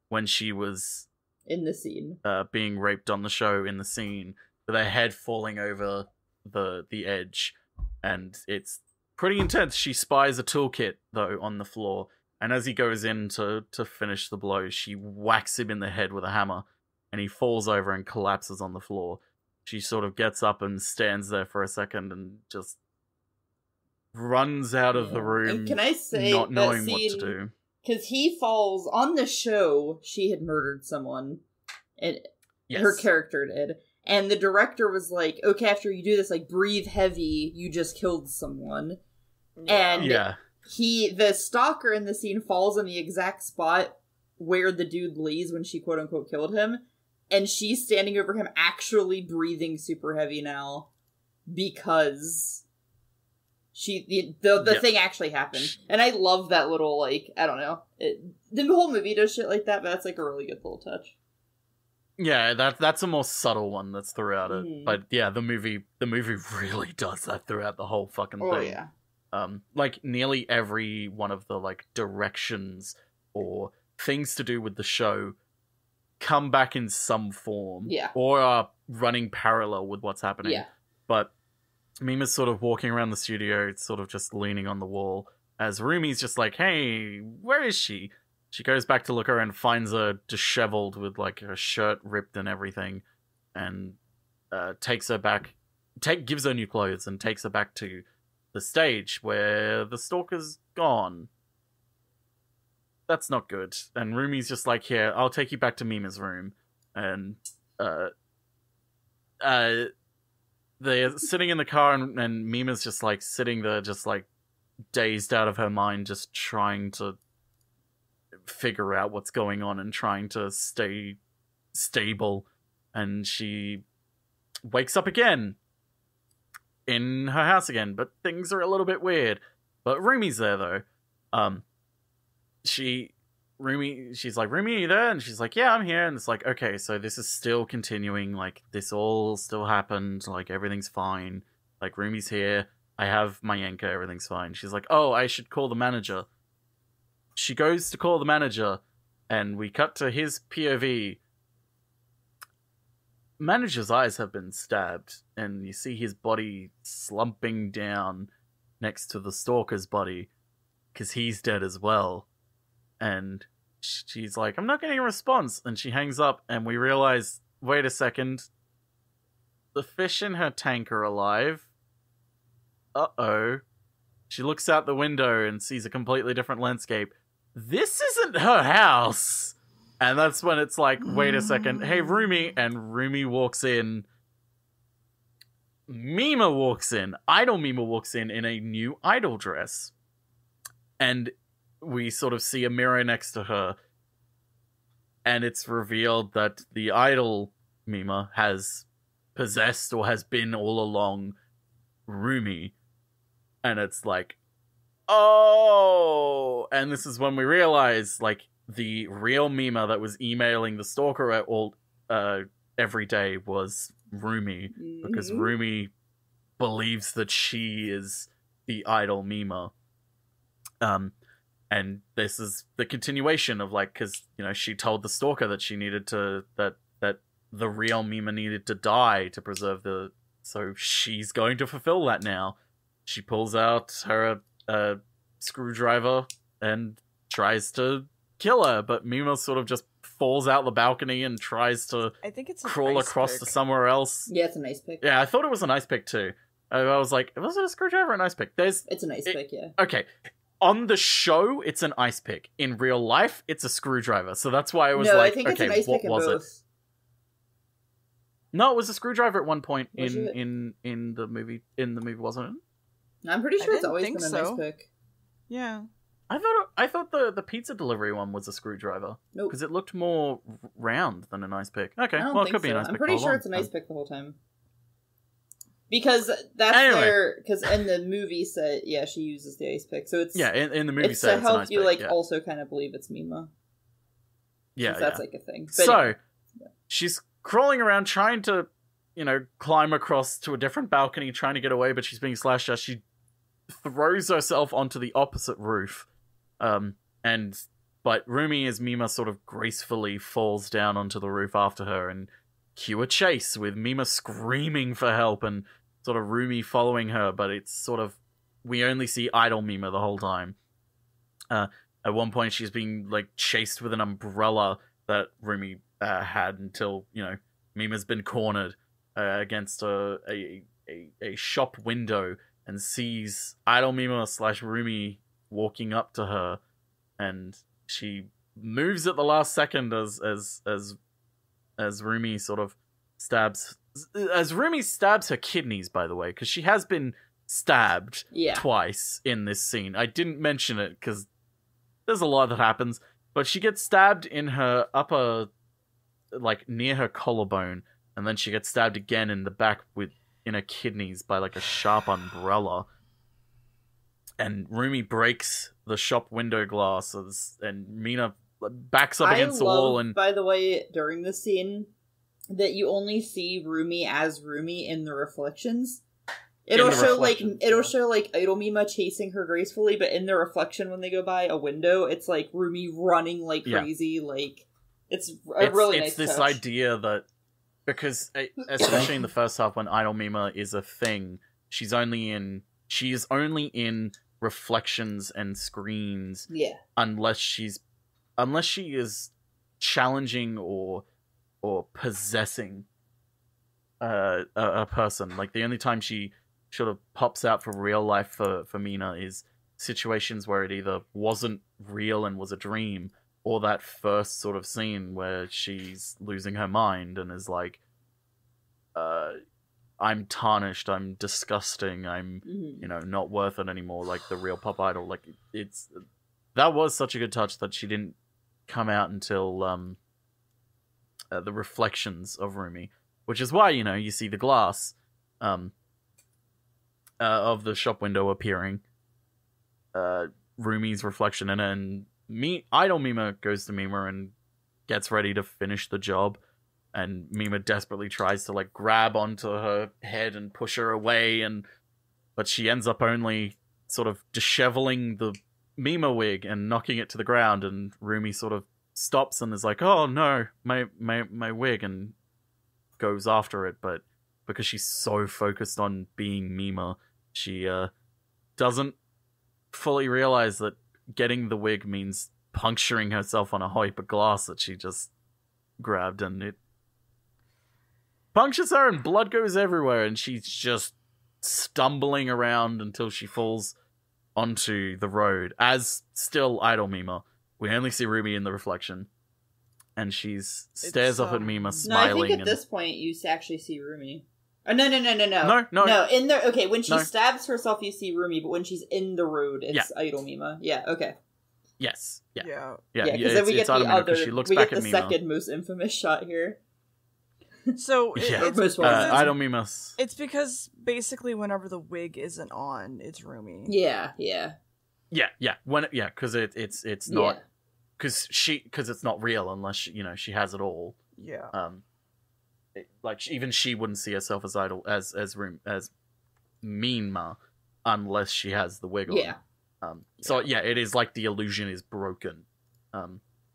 when she was in the scene, being raped on the show in the scene, with her head falling over the edge, and it's pretty intense. She spies a toolkit though on the floor, and as he goes in to finish the blow, she whacks him in the head with a hammer, and he falls over and collapses on the floor. She sort of gets up and stands there for a second and just runs out of the room. And can I say, not knowing what to do? Because he falls on the show, she had murdered someone, and her character did. And the director was like, okay, after you do this, like, breathe heavy, you just killed someone. And the stalker in the scene falls in the exact spot where the dude lays when she quote-unquote killed him. And she's standing over him, actually breathing super heavy now, because the thing actually happened. And I love that little, like, I don't know. The whole movie does shit like that, but that's, like, a really good little touch. Yeah, that's a more subtle one that's throughout it. But yeah, the movie really does that throughout the whole fucking thing. Oh, yeah. Like, nearly every one of the, like, directions or things to do with the show come back in some form. Yeah. Or are running parallel with what's happening. Yeah. But Mima's sort of walking around the studio, sort of just leaning on the wall, as Rumi's just like, hey, where is she? She goes back to look around and finds her disheveled with, like, her shirt ripped and everything, and takes her back, gives her new clothes and takes her back to the stage where the stalker's gone. That's not good. And Rumi's just like, here, I'll take you back to Mima's room. And they're sitting in the car, and Mima's just, like, sitting there, just, like, dazed out of her mind, just trying to figure out what's going on and trying to stay stable. And she wakes up again in her house again, but things are a little bit weird. But Rumi's there, though. She's like, Rumi, are you there? And she's like, yeah, I'm here. And it's like, okay, so this is still continuing, like, this all still happened, like, everything's fine, like, Rumi's here, I have my anchor, everything's fine. She's like, oh, I should call the manager. She goes to call the manager, and we cut to his POV. Manager's eyes have been stabbed, and you see his body slumping down next to the stalker's body, because he's dead as well. And she's like, I'm not getting a response. And she hangs up, and we realize, wait a second, the fish in her tank are alive. Uh-oh. She looks out the window and sees a completely different landscape. This isn't her house. And that's when it's like, wait a second. Hey, Rumi. And Rumi walks in. Mima walks in. Idol Mima walks in a new idol dress. And we sort of see a mirror next to her. And it's revealed that the idol Mima has possessed or has been all along Rumi. And it's like, oh! And this is when we realize, like, the real Mima that was emailing the stalker every day was Rumi. Because Rumi believes that she is the idol Mima. And this is the continuation of, like, because, you know, she told the stalker that she needed to, that the real Mima needed to die to preserve the, so she's going to fulfill that now. She pulls out her screwdriver and tries to kill her, but Mima sort of just falls out the balcony and tries to I think it's crawl across to somewhere else. Yeah, it's an ice pick. Yeah, I thought it was an ice pick too. I was like, was it a screwdriver or an ice pick? It's an ice pick, yeah. Okay. On the show, it's an ice pick. In real life, it's a screwdriver. So that's why I was I like, think it's okay, an ice what pick in was both. it? No, it was a screwdriver at one point Was it? in the movie, wasn't it? I'm pretty sure it's didn't always think been an so. ice pick. Yeah. I thought the pizza delivery one was a screwdriver. Nope. Because it looked more round than an ice pick. Okay, I don't well, it think could be so. an ice pick. I'm pretty all sure along. it's an ice pick the whole time. Because that's Anyway. because in the movie set, yeah, she uses the ice pick. So it's Yeah, in the movie it's set, to it's an help ice you pick, like yeah. also kind of believe it's Mima. Yeah, Since that's yeah. like a thing. But So, anyway. she's crawling around trying to, you know, climb across to a different balcony, trying to get away, but she's being slashed at. She throws herself onto the opposite roof. But Rumi, as Mima, sort of gracefully falls down onto the roof after her, and cue a chase with Mima screaming for help and sort of Rumi following her, but it's sort of, we only see idol Mima the whole time. At one point, she's being, like, chased with an umbrella that Rumi had until, you know, Mima's been cornered against a shop window and sees idol Mima / Rumi walking up to her, and she moves at the last second as Rumi sort of stabs. As Rumi stabs her kidneys, by the way, because she has been stabbed twice in this scene. I didn't mention it because there's a lot that happens, but she gets stabbed in her upper, like near her collarbone, and then she gets stabbed again in the back in her kidneys by like a sharp umbrella. And Rumi breaks the shop window glasses, and Mina backs up against the wall. And by the way, during this scene, that you only see Rumi as Rumi in the reflections. It'll show like idol Mima chasing her gracefully, but in the reflection when they go by a window, it's like Rumi running like crazy. Like it's really nice. It's this touch. idea that because especially in the first half when idol Mima is a thing, she is only in reflections and screens. Yeah. Unless she is challenging or possessing a person. Like the only time she sort of pops out for real life for Mina is situations where it either wasn't real and was a dream, or that first sort of scene where she's losing her mind and is like, I'm tarnished, I'm disgusting, I'm you know, not worth it anymore, like the real pop idol. Like that was such a good touch that she didn't come out until the reflections of Rumi, which is why, you know, you see the glass of the shop window appearing, Rumi's reflection in it, and idol Mima goes to Mima and gets ready to finish the job, and Mima desperately tries to like grab onto her head and push her away, but she ends up only sort of disheveling the Mima wig and knocking it to the ground, and Rumi sort of stops and is like, oh no, my wig, and goes after it, but because she's so focused on being Mima, she doesn't fully realize that getting the wig means puncturing herself on a heap of glass that she just grabbed, and it punctures her and blood goes everywhere, and she's just stumbling around until she falls onto the road as still Idol Mima. We only see Ruby in the reflection, and she stares up at Mima, smiling. No, I think at this point you actually see Rumi. Oh, no. No. In the when she stabs herself, you see Rumi, but when she's in the road, it's Idol Mima. Yeah. Okay. Yes. Yeah. Because then we get the other. She looks we back get the at Mima. second most infamous shot here. So Idol Mima. It's because basically whenever the wig isn't on, it's Rumi. Yeah. Because it's not because it's not real unless she has it all. Yeah. Even she wouldn't see herself as Idol as Mima unless she has the wig on. Yeah. So it is like the illusion is broken,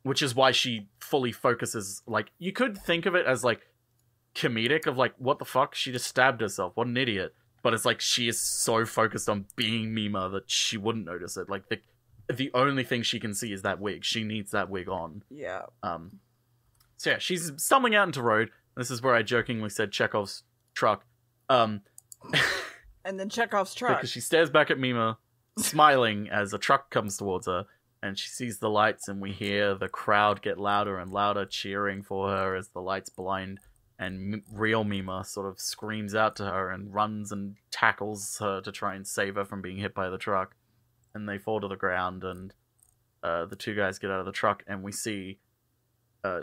which is why she fully focuses. Like, you could think of it as like comedic of like, what the fuck, she just stabbed herself, what an idiot. But it's like she is so focused on being Mima that she wouldn't notice it. Like the only thing she can see is that wig. She needs that wig on. Yeah. So she's stumbling out into road. This is where I jokingly said Chekhov's truck. And then Chekhov's truck. Because she stares back at Mima, smiling as a truck comes towards her, and she sees the lights, and we hear the crowd get louder and louder, cheering for her as the lights blind, and real Mima sort of screams out to her and runs and tackles her to try and save her from being hit by the truck, and they fall to the ground, and the two guys get out of the truck, and we see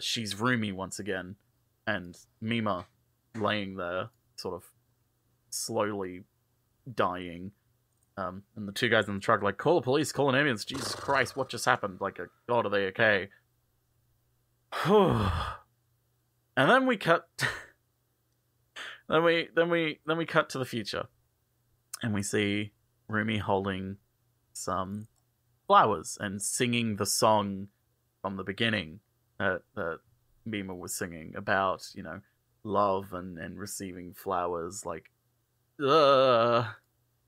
she's Rumi once again, and Mima laying there, sort of slowly dying. And the two guys in the truck like, call the police, call an ambulance. Jesus Christ, what just happened? Like, God, are they okay? And then we cut. then we cut to the future, and we see Rumi holding some flowers and singing the song from the beginning that Mima was singing about, love and receiving flowers. Like,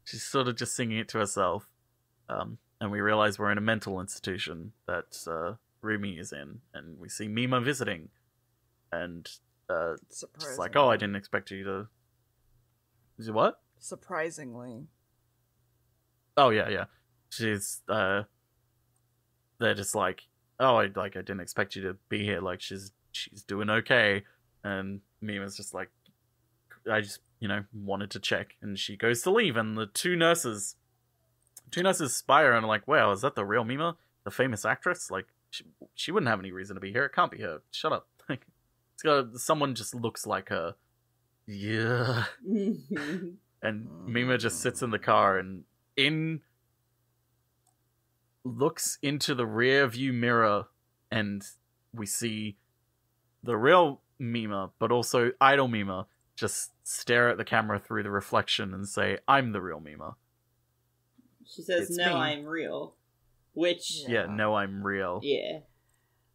she's sort of just singing it to herself. And we realize we're in a mental institution that Rumi is in, and we see Mima visiting, and it's like, oh, I didn't expect you to. Is it what? Surprisingly. Oh yeah. She's they're just like, oh, I didn't expect you to be here. Like, she's doing okay, and Mima's just like, I just wanted to check, and she goes to leave, and the two nurses spy her and are like, wow, is that the real Mima, the famous actress? Like, she wouldn't have any reason to be here. It can't be her. Shut up. Like, it's got someone just looks like her. Yeah. And Mima just sits in the car and looks into the rear view mirror, and we see the real Mima, but also Idol Mima, just stare at the camera through the reflection and say, I'm the real Mima. She says, no, I'm real. Which... Yeah, no, I'm real. Yeah.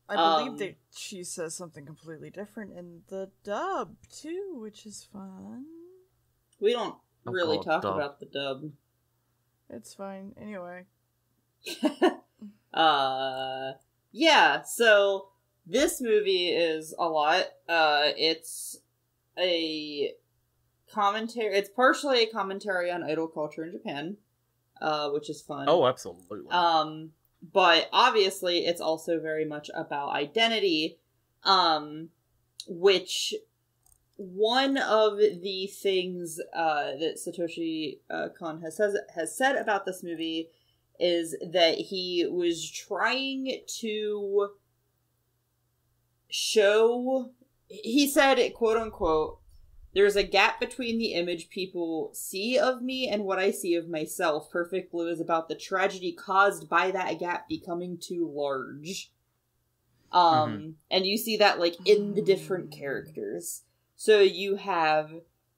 I believe that she says something completely different in the dub, too, which is fun. We don't really talk about the dub. It's fine. Anyway. Yeah, so this movie is a lot. It's a commentary. It's partially a commentary on idol culture in Japan, which is fun. Oh, absolutely. But obviously it's also very much about identity, which one of the things that Satoshi Kon has said about this movie is that he was trying to show, he said, quote unquote, there's a gap between the image people see of me and what I see of myself. Perfect Blue is about the tragedy caused by that gap becoming too large. And you see that, like, in the different characters. So you have,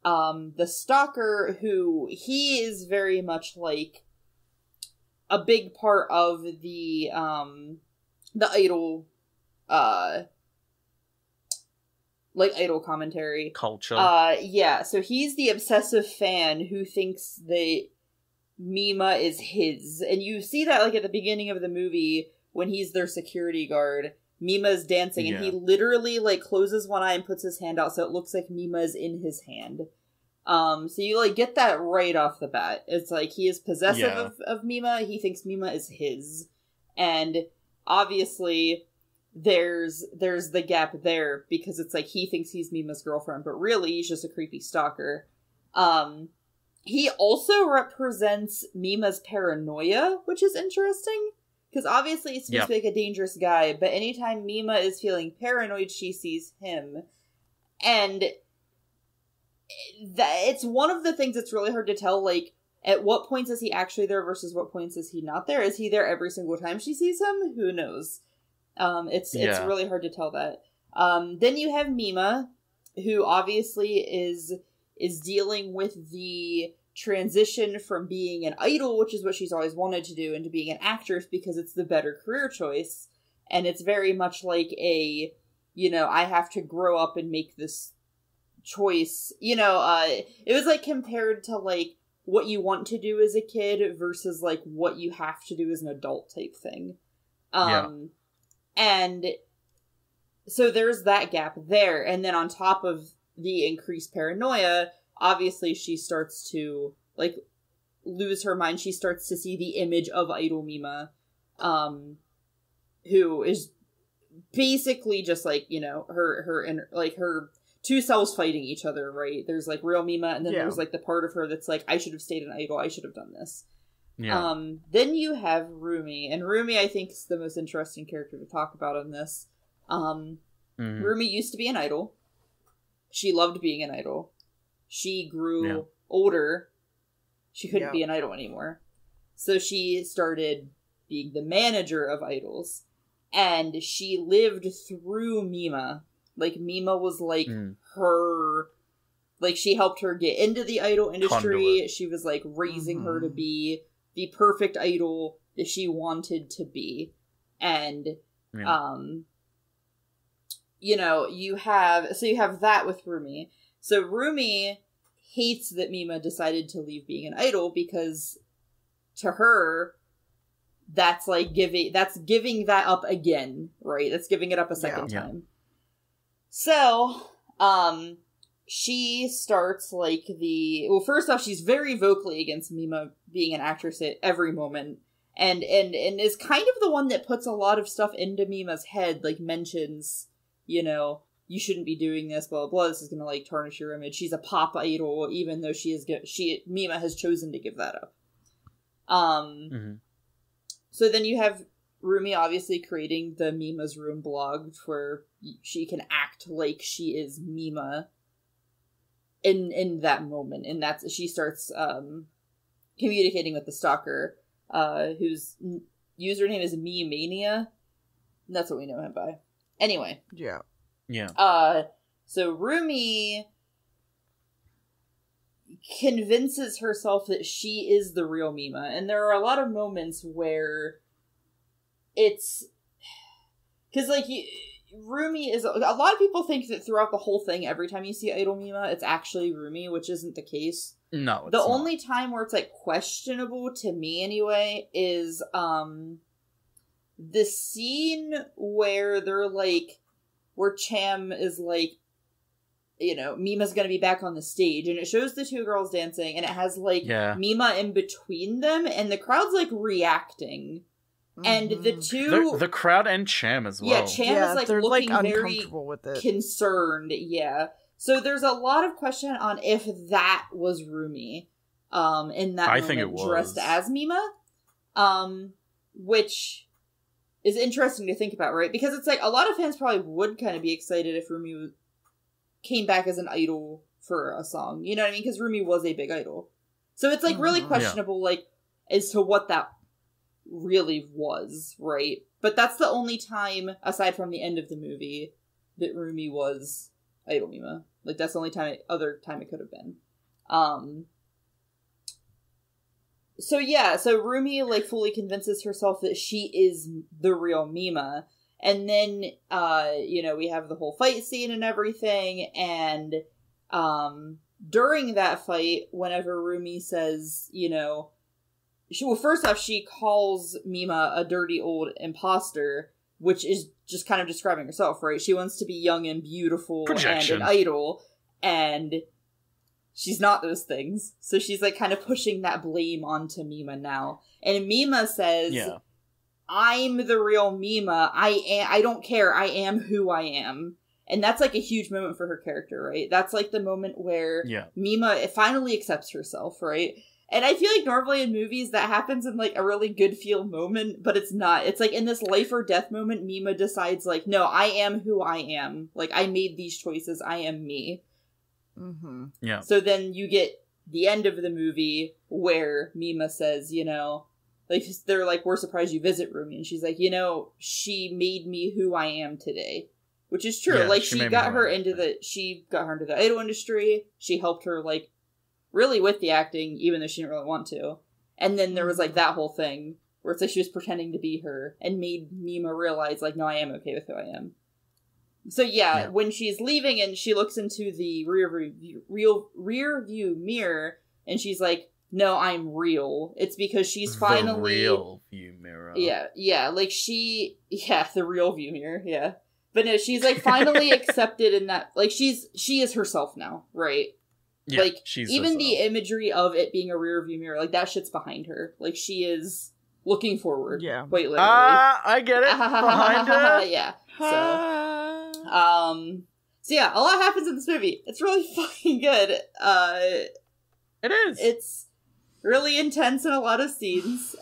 the stalker, who, he is very much, like, a big part of the idol, idol commentary. Culture. Yeah, so he's the obsessive fan who thinks that Mima is his. And you see that, like, at the beginning of the movie when he's their security guard, Mima's dancing, and Yeah. he literally, like, closes one eye and puts his hand out so it looks like Mima's in his hand. So you, like, get that right off the bat. It's like, he is possessive Yeah. of Mima, he thinks Mima is his. And obviously, there's the gap there, because it's like, he thinks he's Mima's girlfriend, but really, he's just a creepy stalker. He also represents Mima's paranoia, which is interesting. Because obviously he's supposed to be like a dangerous guy, but anytime Mima is feeling paranoid, she sees him. And it's one of the things that's really hard to tell, like, at what points is he actually there versus what points is he not there? Is he there every single time she sees him? Who knows? It's really hard to tell that. Then you have Mima, who obviously is dealing with the transition from being an idol, which is what she's always wanted to do, into being an actress because it's the better career choice. And it's very much like a, I have to grow up and make this choice. It was like compared to like what you want to do as a kid versus like what you have to do as an adult type thing. And so there's that gap there. And then on top of the increased paranoia, obviously she starts to, like, lose her mind. She starts to see the image of Idol Mima, who is basically just, like, her two selves fighting each other, right? There's, like, real Mima, and then there's, like, the part of her that's like, I should have stayed an idol, I should have done this. Then you have Rumi, and Rumi, I think, is the most interesting character to talk about in this. Rumi used to be an idol. She loved being an idol. She grew older. She couldn't be an idol anymore. So she started being the manager of idols. And she lived through Mima. Like, Mima was like her... Like, she helped her get into the idol industry. Conduit. She was, like, raising her to be the perfect idol that she wanted to be. And, you have that with Rumi. So Rumi hates that Mima decided to leave being an idol because to her, that's like giving that up again, right? That's giving it up a second time. So, she starts like first off, she's very vocally against Mima being an actress at every moment. And is kind of the one that puts a lot of stuff into Mima's head, like mentions, you shouldn't be doing this, blah, blah, blah. This is going to, like, tarnish your image. She's a pop idol, even though Mima has chosen to give that up. So then you have Rumi obviously creating the Mima's Room blog where she can act like she is Mima in that moment. And she starts, communicating with the stalker, whose username is Me-Mania. That's what we know him by. Anyway. Yeah. So Rumi convinces herself that she is the real Mima, and there are a lot of moments where it's... Because, like, Rumi is... A lot of people think that throughout the whole thing, every time you see Idol Mima, it's actually Rumi, which isn't the case. No, it's the not. only time where it's, like, questionable, to me anyway, is, the scene where they're, like... where Cham is like, Mima's gonna be back on the stage, and it shows the two girls dancing, and it has, like, Mima in between them, and the crowd's, like, reacting. And the two... The crowd and Cham as well. Yeah, Cham is, like, looking like, very with it. concerned, So there's a lot of question on if that was Rumi, in that moment, think it was. dressed as Mima, which... is interesting to think about, right? Because it's like, a lot of fans probably would kind of be excited if Rumi came back as an idol for a song. You know what I mean? Because Rumi was a big idol. So it's, like, really questionable, like, as to what that really was, right? But that's the only time, aside from the end of the movie, that Rumi was Idol Mima. Like, that's the only other time it could have been. So Rumi, like, fully convinces herself that she is the real Mima. And then, we have the whole fight scene and everything, and, during that fight, whenever Rumi says, first off, she calls Mima a dirty old imposter, which is just kind of describing herself, right? She wants to be young and beautiful Projection. and an idol, and she's not those things. So she's like kind of pushing that blame onto Mima now. And Mima says, I'm the real Mima. I don't care. I am who I am. And that's like a huge moment for her character, right? That's like the moment where Mima finally accepts herself, right? And I feel like normally in movies that happens in like a really good feel moment, but it's not. It's like in this life or death moment, Mima decides like, no, I am who I am. Like, I made these choices. I am me. Mm-hmm. Yeah. So then you get the end of the movie where Mima says, you know, like, they're like, we're surprised you visit Rumi. And she's like, you know, she made me who I am today. Which is true. Yeah, like, she she made got me her into the idol industry. She helped her, like, really with the acting, even though she didn't really want to. And then there was, like, that whole thing where it's like she was pretending to be her and made Mima realize, like, no, I am okay with who I am. So, yeah, when she's leaving and she looks into the rear view mirror and she's like, no, I'm real. It's because she's finally... The real view mirror. Yeah, like the real view mirror, yeah. But no, she's, like, finally accepted in that, like, she is herself now, right? Yeah, like, she's even herself. the imagery of it being a rear view mirror, like, that shit's behind her. Like, she is looking forward. Yeah. Quite literally. I get it. Behind her. Yeah. So yeah, a lot happens in this movie. It's really fucking good. It is. It's really intense in a lot of scenes.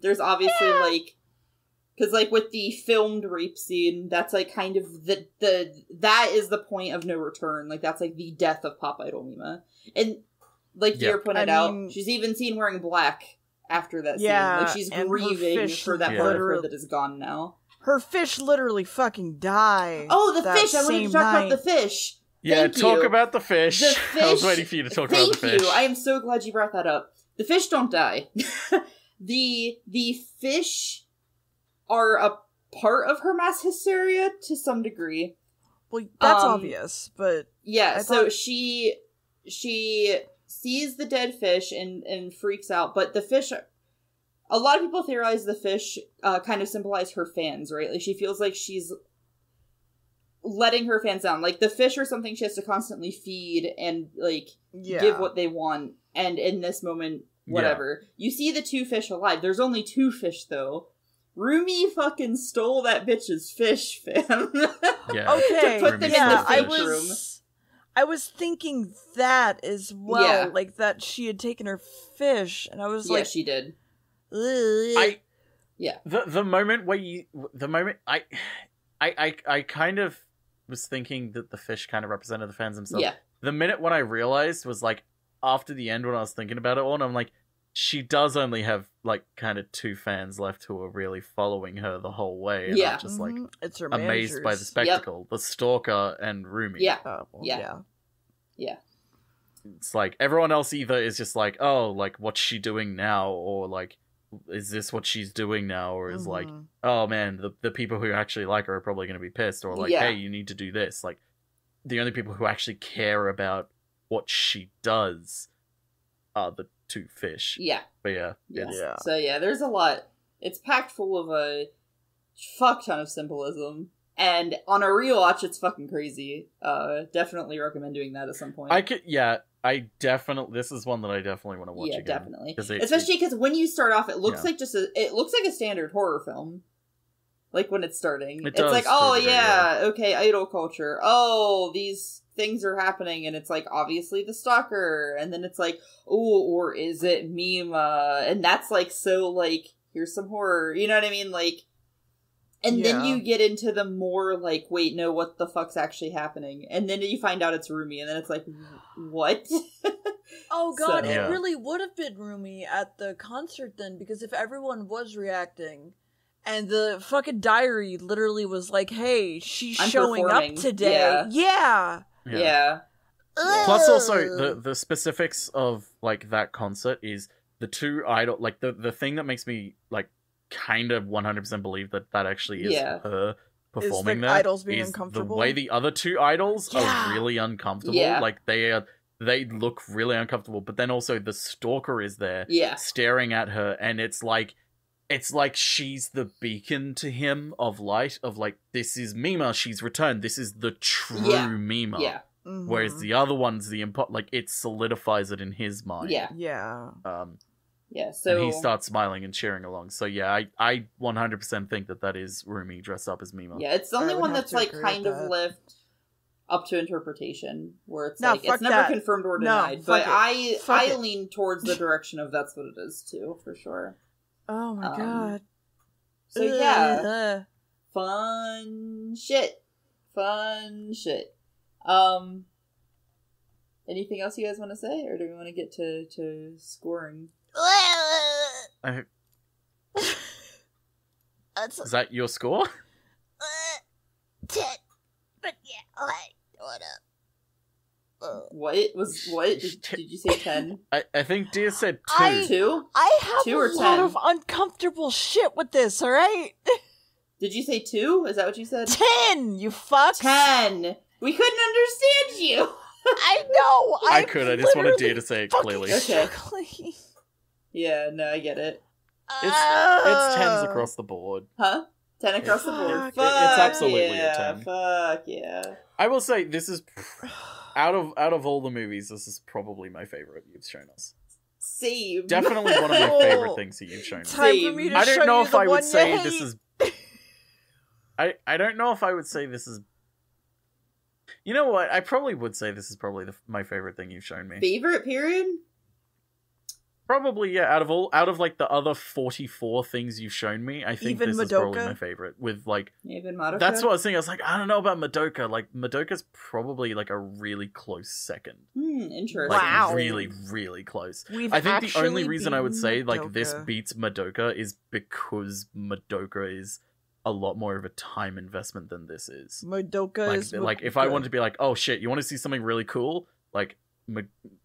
There's obviously, like, because, like, with the filmed rape scene, that's, like, kind of that is the point of no return. Like, that's, like, the death of Pop Idol Mima. And, like, Dear pointed out, she's even seen wearing black after that scene. Like, she's grieving for that part of her that is gone now. Her fish literally fucking died. Oh, the fish! I wanted to talk about the fish! Yeah, talk about the fish. The fish. I was waiting for you to talk about the fish. Thank you! I am so glad you brought that up. The fish don't die. The fish are a part of her mass hysteria to some degree. Well, that's obvious, but... Yeah, so she sees the dead fish and freaks out, but the fish... A lot of people theorize the fish kind of symbolize her fans, right? Like, she feels like she's letting her fans down. Like, the fish are something she has to constantly feed and, like, give what they want. And in this moment, whatever. Yeah. You see the two fish alive. There's only two fish, though. Rumi fucking stole that bitch's fish, fam. Yeah. Okay. To put them in the fake room. I was thinking that as well. Like, that she had taken her fish. And I was like... Yeah, she did. The moment I kind of was thinking that the fish kind of represented the fans themselves. Yeah. The minute when I realized was like after the end when I was thinking about it all, and I'm like, she does only have like kind of two fans left who are really following her the whole way. And I'm just like it's her amazed managers. by the spectacle. The stalker and Rumi. Yeah. It's like everyone else either is just like, oh, like what's she doing now, or like, is this what she's doing now, or is like, oh man, the people who actually like her are probably going to be pissed, or like, hey, you need to do this. Like, the only people who actually care about what she does are the two fish. Yeah. But So yeah, there's a lot. It's packed full of a fuck ton of symbolism. And on a rewatch, it's fucking crazy. Definitely recommend doing that at some point. This is one that I definitely want to watch again. Yeah, definitely. Especially because when you start off, it looks like a standard horror film. Like, when it's starting. It's like, oh yeah, okay, idol culture. Oh, these things are happening, and it's like, obviously the stalker. And then it's like, oh, or is it Mima? And that's like, so like, here's some horror. You know what I mean? Like, and then you get into the more, like, wait, no, what the fuck's actually happening? And then you find out it's Rumi, and then it's like, what? Oh god, it really would have been Rumi at the concert then, because if everyone was reacting, and the fucking diary literally was like, hey, she's showing up today. Yeah. Plus also, the specifics of, like, that concert is the two idol, like, the thing that makes me, like, kind of 100% believe that actually is her performing is the idols being uncomfortable? The way the other two idols are really uncomfortable. Like, they are they look really uncomfortable, but then also the stalker is there staring at her, and it's like she's the beacon to him of light, of like, this is Mima, she's returned, this is the true Mima. Yeah. Mhm. Whereas the other one's like, it solidifies it in his mind. Yeah. Yeah. Yeah, so... And he starts smiling and cheering along. So yeah, I 100% think that is Rumi dressed up as Mima. Yeah, it's the only would one have that's to like agree kind with of that. left up to interpretation, where it's No, like, fuck it's never that. confirmed or No, denied, fuck but it. Fuck I it. lean towards the direction of that's what it is too, for sure. Oh my god. So yeah, Ugh. fun shit. Anything else you guys want to say, or do we want to get to scoring? Is that your score? 10. But yeah, alright, what up? What did you say 10? I think Dia said 2. 2? I have 2 a or lot 10? of uncomfortable shit with this, alright? Did you say 2? Is that what you said? 10, you fucks! 10! We couldn't understand you! I know! I just wanted Dia to say it clearly. Okay. Struggling. Yeah, no, I get it. It's 10s across the board. Huh? 10 across the board. Fuck. Fuck It's absolutely yeah, a 10. Fuck yeah. I will say, this is... Out of all the movies, this is probably my favorite you've shown us. Same. Definitely one of my favorite things that you've shown me. Time for me to I show don't know you if the I one would you say hate. this is... I don't know if I would say this is... You know what? I probably would say this is probably my favorite thing you've shown me. Favorite period? Probably, yeah. Out of like the other 44 things you've shown me, I think Even this is probably Madoka? my favorite. With like, Even Madoka? that's what I was thinking. I was like, I don't know about Madoka. Like, Madoka's probably like a really close second. Interesting. Like, Wow. really, really close. We've I think the actually only reason I would beaten say like this Madoka. beats Madoka is because Madoka is a lot more of a time investment than this is. Madoka Like, is like if I wanted to be like, oh shit, you want to see something really cool? Like,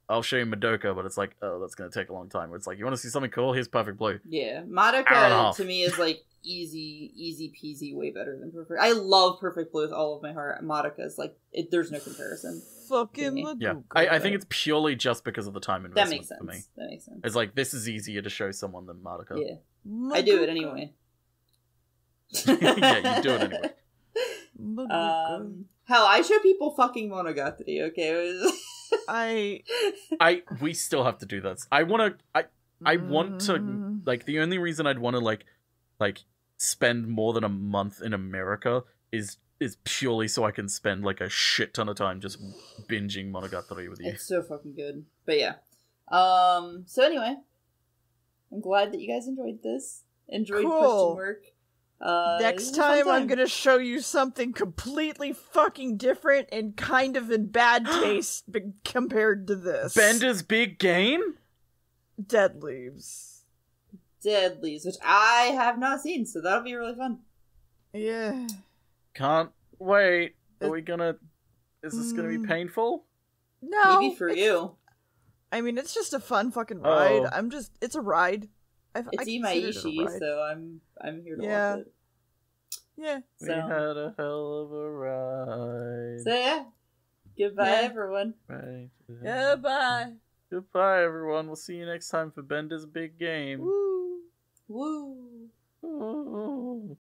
I'll show you Madoka, but it's like, oh, that's gonna take a long time. Where it's like, you want to see something cool? Here's Perfect Blue. Yeah. Hour and a Madoka half. to me is like easy peasy, way better than Perfect. I love Perfect Blue with all of my heart. Madoka is like, there's no comparison. fucking me. Madoka. Yeah, I think it's purely just because of the time That investment makes sense. for me. That makes sense. It's like, this is easier to show someone than Madoka. Yeah. I do it anyway. Yeah, you do it anyway. Madoka. Hell, I show people fucking Monogatari, okay? We still have to do this. I want to, like, the only reason I'd want to, like, spend more than a month in America is purely so I can spend, like, a shit ton of time just binging Monogatari with you. It's so fucking good. But yeah. So anyway, I'm glad that you guys enjoyed this. Enjoyed Cool. question work. It Next was a fun time, I'm gonna show you something completely fucking different and kind of in bad taste compared to this. Bender's big game? Dead Leaves. Dead Leaves, which I have not seen, so that'll be really fun. Yeah. Can't wait. Are we gonna... Is this gonna be painful? No. Maybe for you. I mean, it's just a fun fucking ride. Oh. It's a ride. It's I consider it a Imaishi, ride. so I'm here to Yeah. watch it. Yeah. We So, had a hell of a ride. so yeah. Goodbye, Yeah. everyone. Right. Goodbye. Goodbye, everyone. We'll see you next time for Bender's big game. Woo. Woo. Ooh.